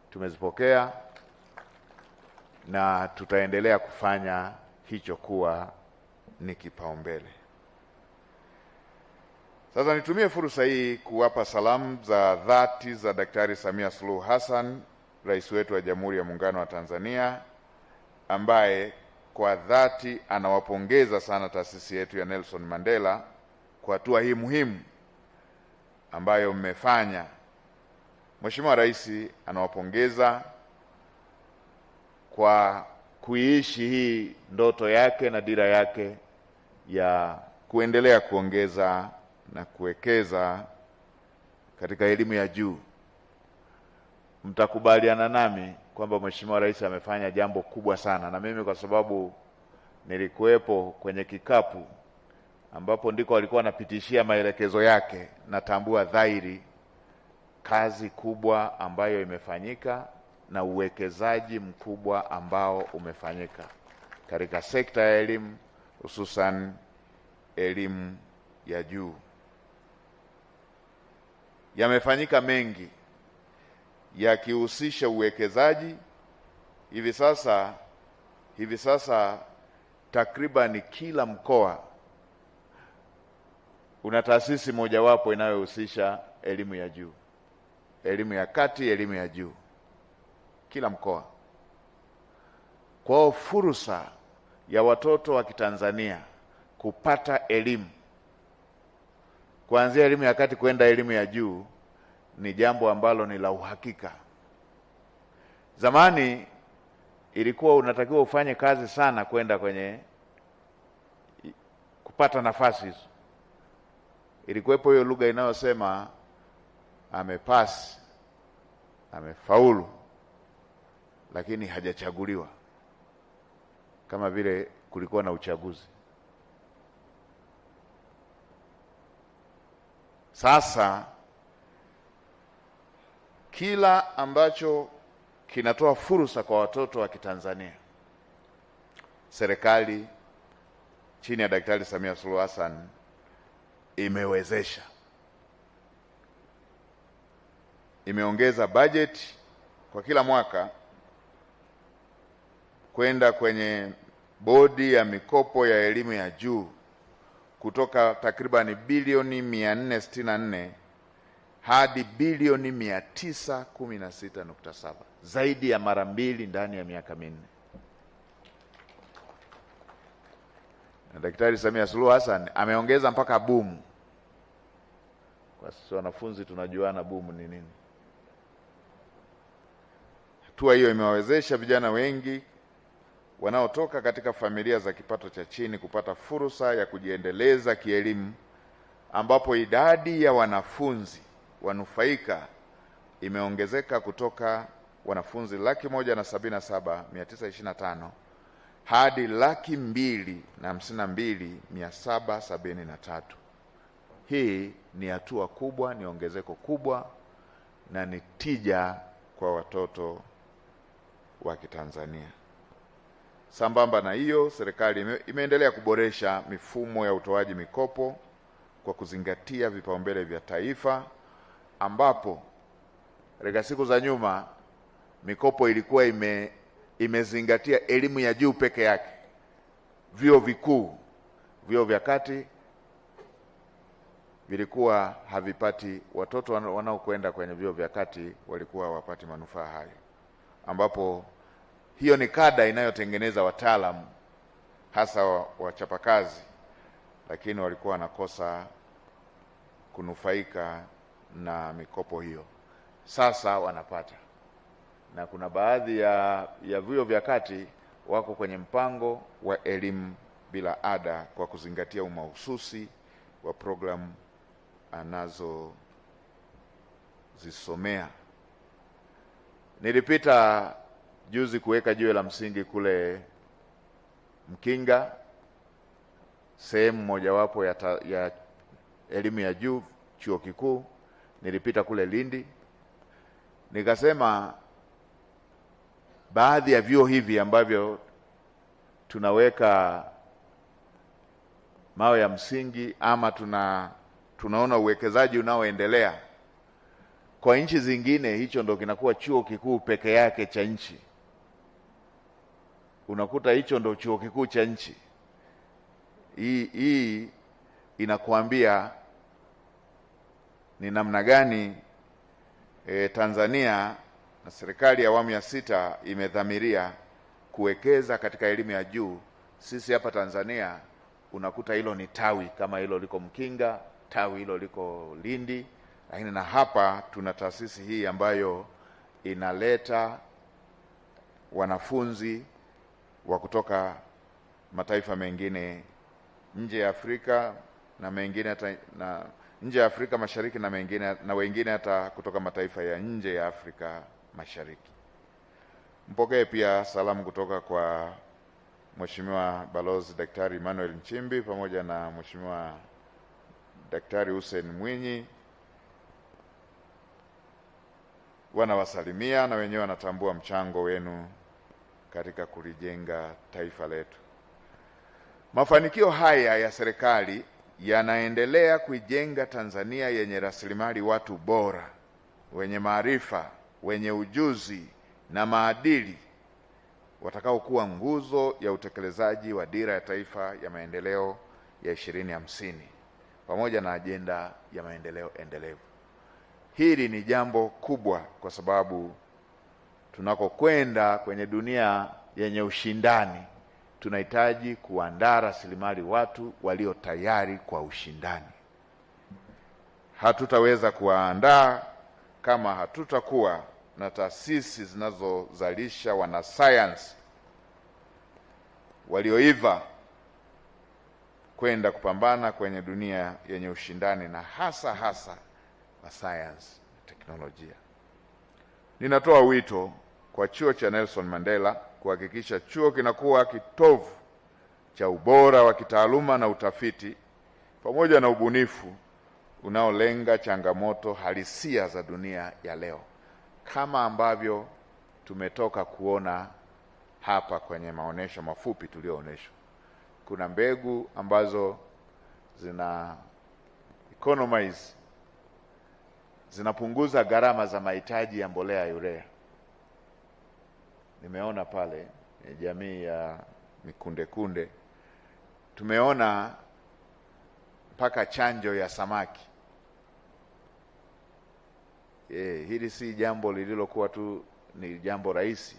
Tumezipokea na tutaendelea kufanya hicho kuwa ni kipaumbele. Sasa nitumie fursa hii kuwapa salamu za dhati za Daktari Samia Suluhu Hassan, Rais wetu wa Jamhuri ya Muungano wa Tanzania, ambaye kwa dhati anawapongeza sana taasisi yetu ya Nelson Mandela kwa hatua hii muhimu ambayo mmefanya. Mheshimiwa Rais anawapongeza kwa kuiishi hii ndoto yake na dira yake ya kuendelea kuongeza na kuwekeza katika elimu ya juu. Mtakubaliana nami kwamba Mheshimiwa Rais amefanya jambo kubwa sana, na mimi kwa sababu nilikuwepo kwenye kikapu ambapo ndiko alikuwa anapitishia maelekezo yake, natambua dhahiri kazi kubwa ambayo imefanyika na uwekezaji mkubwa ambao umefanyika katika sekta ya elimu, hususan elimu ya juu. Yamefanyika mengi yakihusisha uwekezaji. Hivi sasa takriban kila mkoa una taasisi mojawapo inayohusisha elimu ya juu, elimu ya kati, elimu ya juu, kila mkoa. Kwa fursa ya watoto wa Kitanzania kupata elimu kuanzia elimu ya kati kwenda elimu ya juu ni jambo ambalo ni la uhakika. Zamani ilikuwa unatakiwa ufanye kazi sana kwenda kwenye kupata nafasi hizo. Ilikuwepo hiyo lugha inayosema amepasi, amefaulu, lakini hajachaguliwa, kama vile kulikuwa na uchaguzi. Sasa kila ambacho kinatoa fursa kwa watoto wa Kitanzania, serikali chini ya Daktari Samia Suluhu Hassan imewezesha. Imeongeza bajeti kwa kila mwaka kwenda kwenye bodi ya mikopo ya elimu ya juu kutoka takribani bilioni 464 hadi bilioni 916.7, zaidi ya mara mbili ndani ya miaka minne. Na Daktari Samia Suluhu Hassan ameongeza mpaka bumu. Kwa sisi wanafunzi tunajuana bumu ni nini. Hatua hiyo imewawezesha vijana wengi wanaotoka katika familia za kipato cha chini kupata fursa ya kujiendeleza kielimu, ambapo idadi ya wanafunzi wanufaika imeongezeka kutoka wanafunzi 1,177,925 hadi 2,52,773. Hii ni hatua kubwa, ni ongezeko kubwa na ni tija kwa watoto wa Kitanzania. Sambamba na hiyo, serikali imeendelea kuboresha mifumo ya utoaji mikopo kwa kuzingatia vipaumbele vya taifa, ambapo katika siku za nyuma mikopo ilikuwa imezingatia elimu ya juu peke yake, vyuo vikuu, vyuo vya kati vilikuwa havipati, watoto wanaokwenda kwenye vyuo vya kati walikuwa hawapati manufaa hayo, ambapo hiyo ni kada inayotengeneza wataalamu hasa wachapakazi, lakini walikuwa wanakosa kunufaika na mikopo hiyo. Sasa wanapata, na kuna baadhi ya vyuo vya kati wako kwenye mpango wa elimu bila ada kwa kuzingatia umahususi wa programu anazozisomea. Nilipita juzi kuweka jiwe la msingi kule Mkinga, sehemu mojawapo ya elimu ya juu, chuo kikuu. Nilipita kule Lindi, nikasema baadhi ya vyuo hivi ambavyo tunaweka mawe ya msingi ama tunaona uwekezaji unaoendelea kwa nchi zingine, hicho ndo kinakuwa chuo kikuu peke yake cha nchi. Unakuta hicho ndo chuo kikuu cha nchi. Hii inakuambia ni namna gani Tanzania na serikali ya awamu ya 6 imedhamiria kuwekeza katika elimu ya juu. Sisi hapa Tanzania unakuta hilo ni tawi, kama hilo liko Mkinga, tawi hilo liko Lindi, lakini na hapa tuna taasisi hii ambayo inaleta wanafunzi wa kutoka mataifa mengine nje ya Afrika na mengine hata nje ya Afrika Mashariki na wengine hata kutoka mataifa ya nje ya Afrika Mashariki. Mpokee pia salamu kutoka kwa Mheshimiwa Balozi Daktari Emmanuel Nchimbi pamoja na Mheshimiwa Daktari Hussein Mwinyi. Wanawasalimia na wenyewe wanatambua mchango wenu katika kulijenga taifa letu. Mafanikio haya ya serikali yanaendelea kuijenga Tanzania yenye rasilimali watu bora, wenye maarifa, wenye ujuzi na maadili, watakaokuwa nguzo ya utekelezaji wa Dira ya Taifa ya Maendeleo ya 2050 pamoja na ajenda ya maendeleo endelevu. Hili ni jambo kubwa kwa sababu tunakokwenda kwenye dunia yenye ushindani, tunahitaji kuandaa rasilimali watu walio tayari kwa ushindani. Hatutaweza kuwaandaa kama hatutakuwa na taasisi zinazozalisha wanasayansi walioiva kwenda kupambana kwenye dunia yenye ushindani, na hasa wa sayansi na teknolojia. Ninatoa wito kwa chuo cha Nelson Mandela kuhakikisha chuo kinakuwa kitovu cha ubora wa kitaaluma na utafiti pamoja na ubunifu unaolenga changamoto halisia za dunia ya leo, kama ambavyo tumetoka kuona hapa kwenye maonesho mafupi tulioonyeshwa. Kuna mbegu ambazo zina economize, zinapunguza gharama za mahitaji ya mbolea ya urea. Nimeona pale jamii ya mikunde. Tumeona mpaka chanjo ya samaki. Hili si jambo lililokuwa tu ni jambo rahisi.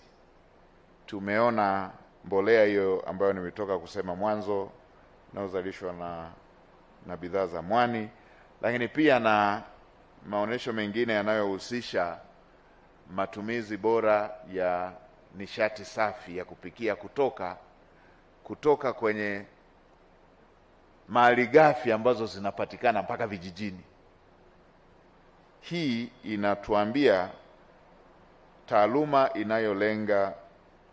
Tumeona mbolea hiyo ambayo nimetoka kusema mwanzo, inayozalishwa na bidhaa za mwani, lakini pia na maonesho mengine yanayohusisha matumizi bora ya nishati safi ya kupikia kutoka kwenye malighafi ambazo zinapatikana mpaka vijijini. Hii inatuambia taaluma inayolenga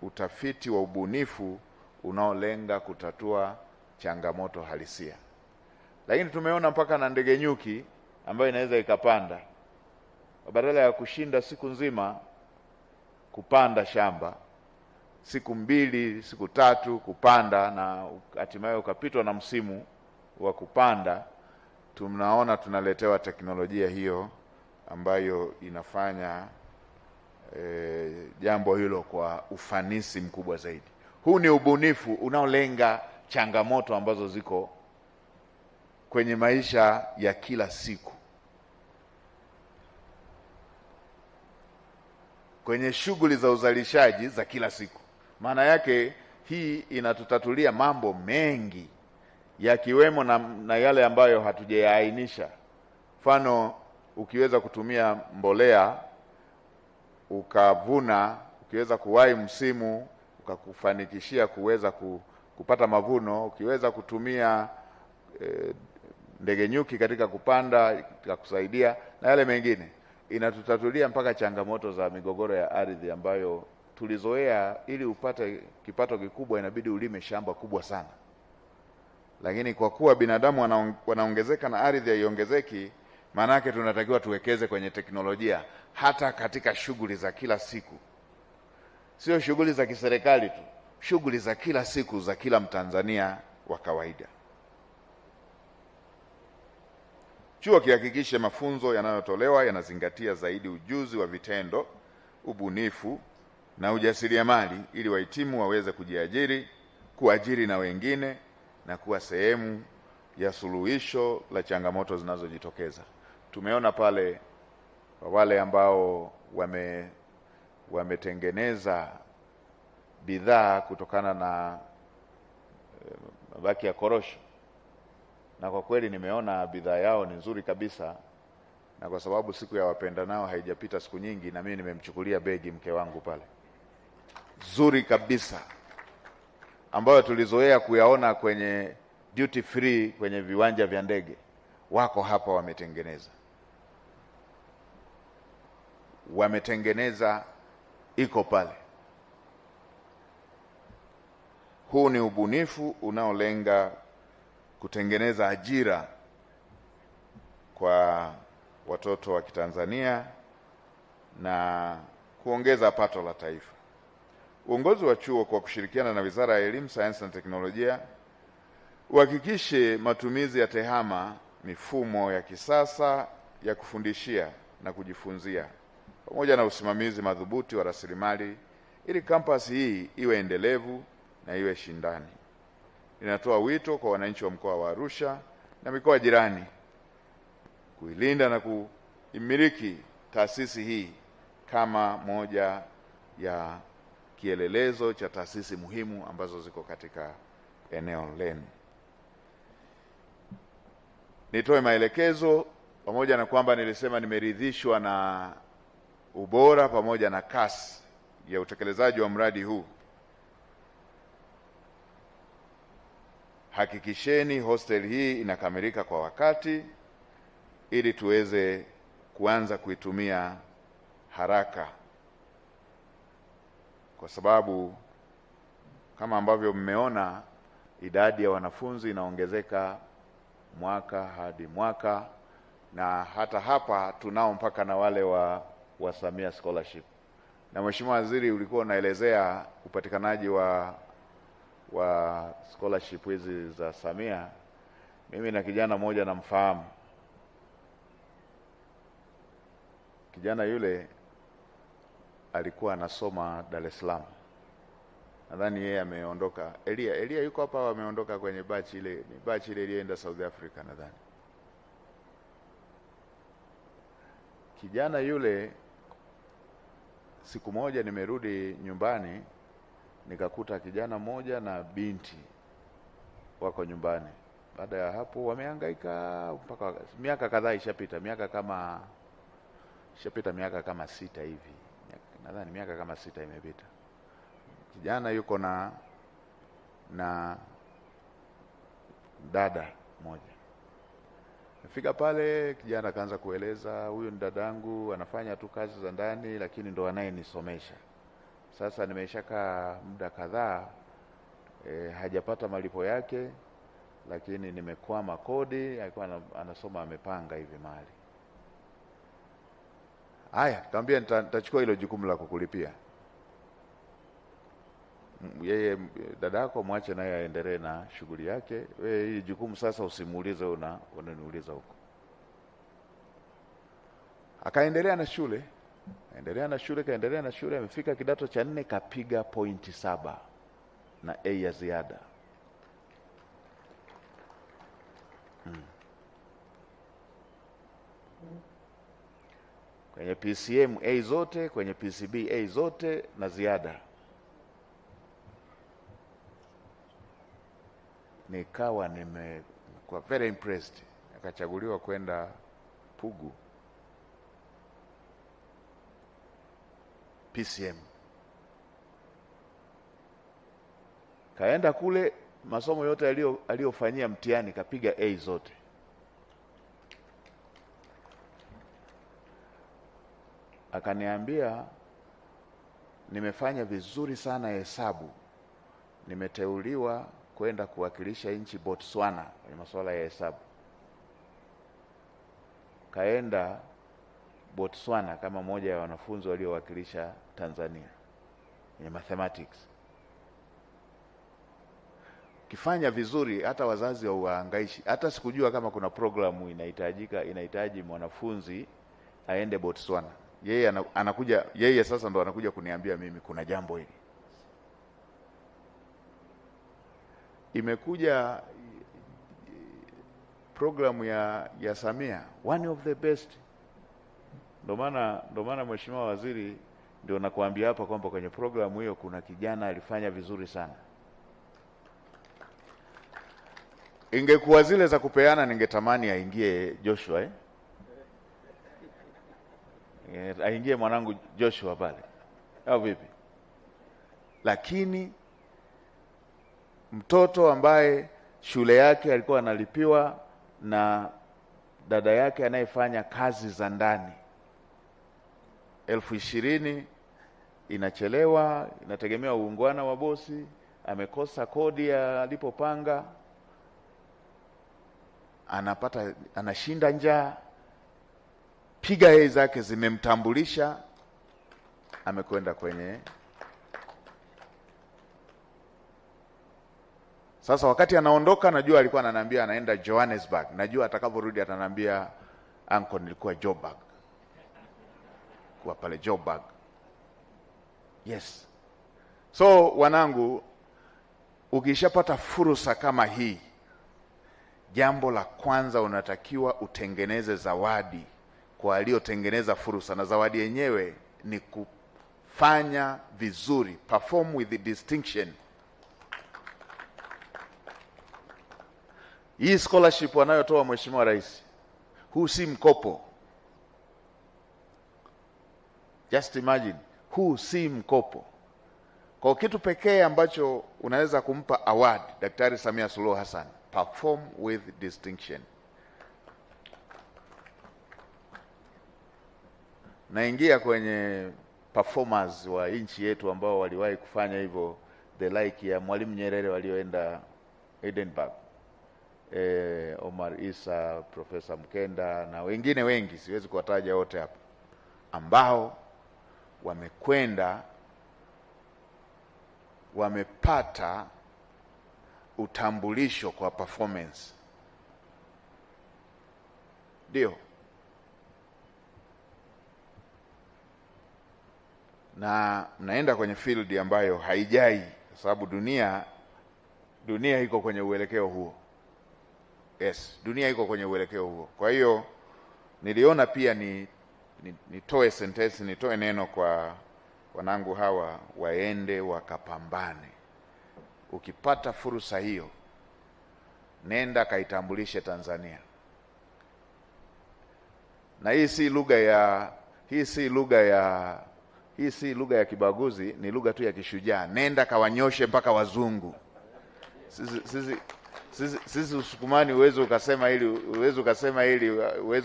utafiti wa ubunifu unaolenga kutatua changamoto halisia. Lakini tumeona mpaka na ndege nyuki ambayo inaweza ikapanda, badala ya kushinda siku nzima kupanda shamba, siku 2, siku 3 kupanda na hatimaye ukapitwa na msimu wa kupanda, tunaona tunaletewa teknolojia hiyo ambayo inafanya jambo hilo kwa ufanisi mkubwa zaidi. Huu ni ubunifu unaolenga changamoto ambazo ziko kwenye maisha ya kila siku, kwenye shughuli za uzalishaji za kila siku. Maana yake hii inatutatulia mambo mengi, yakiwemo na yale ambayo hatujayaainisha. Mfano, ukiweza kutumia mbolea ukavuna, ukiweza kuwahi msimu ukakufanikishia kuweza kupata mavuno, ukiweza kutumia ndege nyuki katika kupanda ikakusaidia na yale mengine, inatutatulia mpaka changamoto za migogoro ya ardhi ambayo tulizoea. Ili upate kipato kikubwa inabidi ulime shamba kubwa sana, lakini kwa kuwa binadamu wanaongezeka na ardhi haiongezeki, maana yake tunatakiwa tuwekeze kwenye teknolojia hata katika shughuli za kila siku, sio shughuli za kiserikali tu, shughuli za kila siku za kila Mtanzania wa kawaida. Chuo kihakikishe mafunzo yanayotolewa yanazingatia zaidi ujuzi wa vitendo, ubunifu na ujasiriamali, ili wahitimu waweze kujiajiri, kuajiri na wengine na kuwa sehemu ya suluhisho la changamoto zinazojitokeza. Tumeona pale wale ambao wametengeneza bidhaa kutokana na mabaki ya korosho, na kwa kweli nimeona bidhaa yao ni nzuri kabisa, na kwa sababu siku ya wapendanao haijapita siku nyingi, na mimi nimemchukulia begi mke wangu pale, nzuri kabisa, ambayo tulizoea kuyaona kwenye duty free kwenye viwanja vya ndege. Wako hapa wametengeneza, iko pale. Huu ni ubunifu unaolenga kutengeneza ajira kwa watoto wa Kitanzania na kuongeza pato la taifa. Uongozi wa chuo kwa kushirikiana na Wizara ya Elimu, Sayansi na Teknolojia uhakikishe matumizi ya TEHAMA, mifumo ya kisasa ya kufundishia na kujifunzia, pamoja na usimamizi madhubuti wa rasilimali, ili kampasi hii iwe endelevu na iwe shindani. Inatoa wito kwa wananchi wa mkoa wa Arusha na mikoa jirani kuilinda na kuimiliki taasisi hii kama moja ya kielelezo cha taasisi muhimu ambazo ziko katika eneo lenu. Nitoe maelekezo, pamoja na kwamba nilisema nimeridhishwa na ubora pamoja na kasi ya utekelezaji wa mradi huu. Hakikisheni hostel hii inakamilika kwa wakati ili tuweze kuanza kuitumia haraka, kwa sababu kama ambavyo mmeona idadi ya wanafunzi inaongezeka mwaka hadi mwaka, na hata hapa tunao mpaka na wale wa Samia Scholarship. Na Mheshimiwa Waziri, ulikuwa unaelezea upatikanaji wa scholarship hizi za Samia. Mimi na kijana mmoja namfahamu. Kijana yule alikuwa anasoma Dar es Salaam. Nadhani yeye ameondoka. Elia yuko hapa, ameondoka kwenye batch ile ilienda South Africa nadhani. Kijana yule, siku moja nimerudi nyumbani nikakuta kijana mmoja na binti wako nyumbani. Baada ya hapo wamehangaika mpaka miaka kadhaa ishapita, miaka kama 6 hivi. Nadhani miaka kama 6 imepita. Kijana yuko na dada moja. Nifika pale, kijana akaanza kueleza, huyu ni dadangu, anafanya tu kazi za ndani lakini ndo anayenisomesha. Sasa nimeshakaa muda kadhaa hajapata malipo yake, lakini nimekwama kodi. Alikuwa anasoma amepanga hivi mali. Haya, nikamwambia nitachukua hilo jukumu la kukulipia. Yeye dadako mwache naye aendelee na shughuli yake. Wewe hili jukumu sasa usimuulize, unaniuliza huko. Akaendelea na shule. Kaendelea na shule, amefika kidato cha 4 kapiga pointi 7 na A ya ziada. Kwenye PCM A zote, kwenye PCB A zote na ziada. Nikawa nimekuwa very impressed. Akachaguliwa kwenda Pugu. PCM. Kaenda kule, masomo yote aliyofanyia mtihani kapiga A zote. Akaniambia, nimefanya vizuri sana hesabu, nimeteuliwa kwenda kuwakilisha nchi Botswana kwenye masuala ya hesabu. Kaenda Botswana kama moja ya wanafunzi waliowakilisha Tanzania kwenye mathematics. Kifanya vizuri, hata wazazi hawahangaishi. Hata sikujua kama kuna programu inahitaji mwanafunzi aende Botswana. Yeye anakuja, yeye sasa ndo anakuja kuniambia mimi kuna jambo hili. Imekuja programu ya Samia, one of the best. Ndo maana Mheshimiwa Waziri, ndio nakuambia hapa kwamba kwenye programu hiyo kuna kijana alifanya vizuri sana. Ingekuwa zile za kupeana, ningetamani aingie Joshua, aingie mwanangu Joshua pale, au vipi? Lakini mtoto ambaye shule yake alikuwa analipiwa na dada yake anayefanya kazi za ndani, 20,000 inachelewa, inategemea uungwana wa bosi, amekosa kodi alipopanga, anashinda njaa, piga A zake zimemtambulisha, amekwenda kwenye. Sasa wakati anaondoka, najua alikuwa ananiambia anaenda Johannesburg. Najua atakaporudi ataniambia, uncle, nilikuwa Joburg. Kwa pale Joburg. Yes. So wanangu, ukishapata fursa kama hii, jambo la kwanza unatakiwa utengeneze zawadi kwa waliotengeneza fursa, na zawadi yenyewe ni kufanya vizuri, perform with distinction. Hii scholarship wanayotoa Mheshimiwa Rais, huu si mkopo. Just imagine, huu si mkopo. Kwa kitu pekee ambacho unaweza kumpa award Daktari Samia Suluhu Hassan, perform with distinction. Naingia kwenye performers wa nchi yetu ambao waliwahi kufanya hivyo, the like ya Mwalimu Nyerere walioenda Edinburgh, Omar Isa, Profesa Mkenda na wengine wengi, siwezi kuwataja wote hapa, ambao wamekwenda wamepata utambulisho kwa performance. Ndio. Na mnaenda kwenye field ambayo haijai, kwa sababu dunia iko kwenye uelekeo huo. Yes, dunia iko kwenye uelekeo huo. Kwa hiyo niliona pia nitoe neno kwa wanangu hawa, waende wakapambane. Ukipata fursa hiyo, nenda kaitambulishe Tanzania. Na hii si lugha ya kibaguzi, ni lugha tu ya kishujaa. Nenda kawanyoshe mpaka wazungu. Sisi Usukumani uweze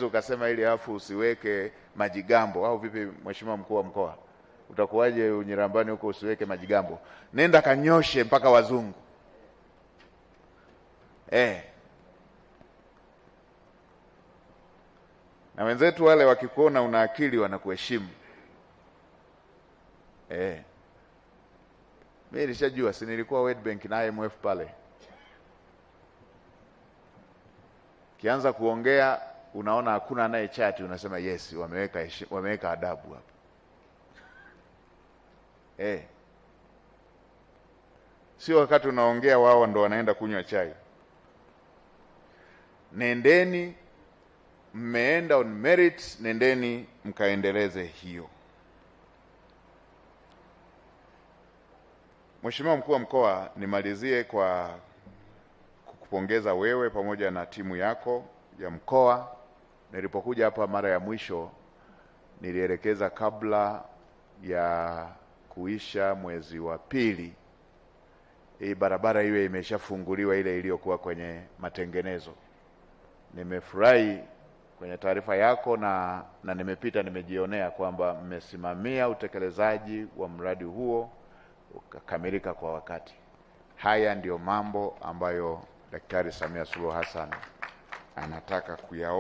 ukasema ili afu usiweke majigambo, au vipi Mheshimiwa Mkuu wa Mkoa? Utakuwaje Unyirambani huko usiweke majigambo? Nenda kanyoshe mpaka wazungu. Na wenzetu wale wakikuona una akili wanakuheshimu. Mimi nilishajua, si nilikuwa World Bank na IMF pale. Kianza kuongea unaona hakuna anayechati, unasema yes, wameweka adabu hapa. Sio wakati unaongea wao ndo wanaenda kunywa chai. Nendeni, mmeenda on merit, nendeni mkaendeleze hiyo. Mheshimiwa Mkuu wa Mkoa, nimalizie kwa kukupongeza wewe pamoja na timu yako ya mkoa. Nilipokuja hapa mara ya mwisho, nilielekeza kabla ya kuisha mwezi wa pili hii barabara iwe imeshafunguliwa ile iliyokuwa kwenye matengenezo. Nimefurahi kwenye taarifa yako na nimepita nimejionea kwamba mmesimamia utekelezaji wa mradi huo ukakamilika kwa wakati. Haya ndiyo mambo ambayo Daktari Samia Suluhu Hassan anataka kuyaona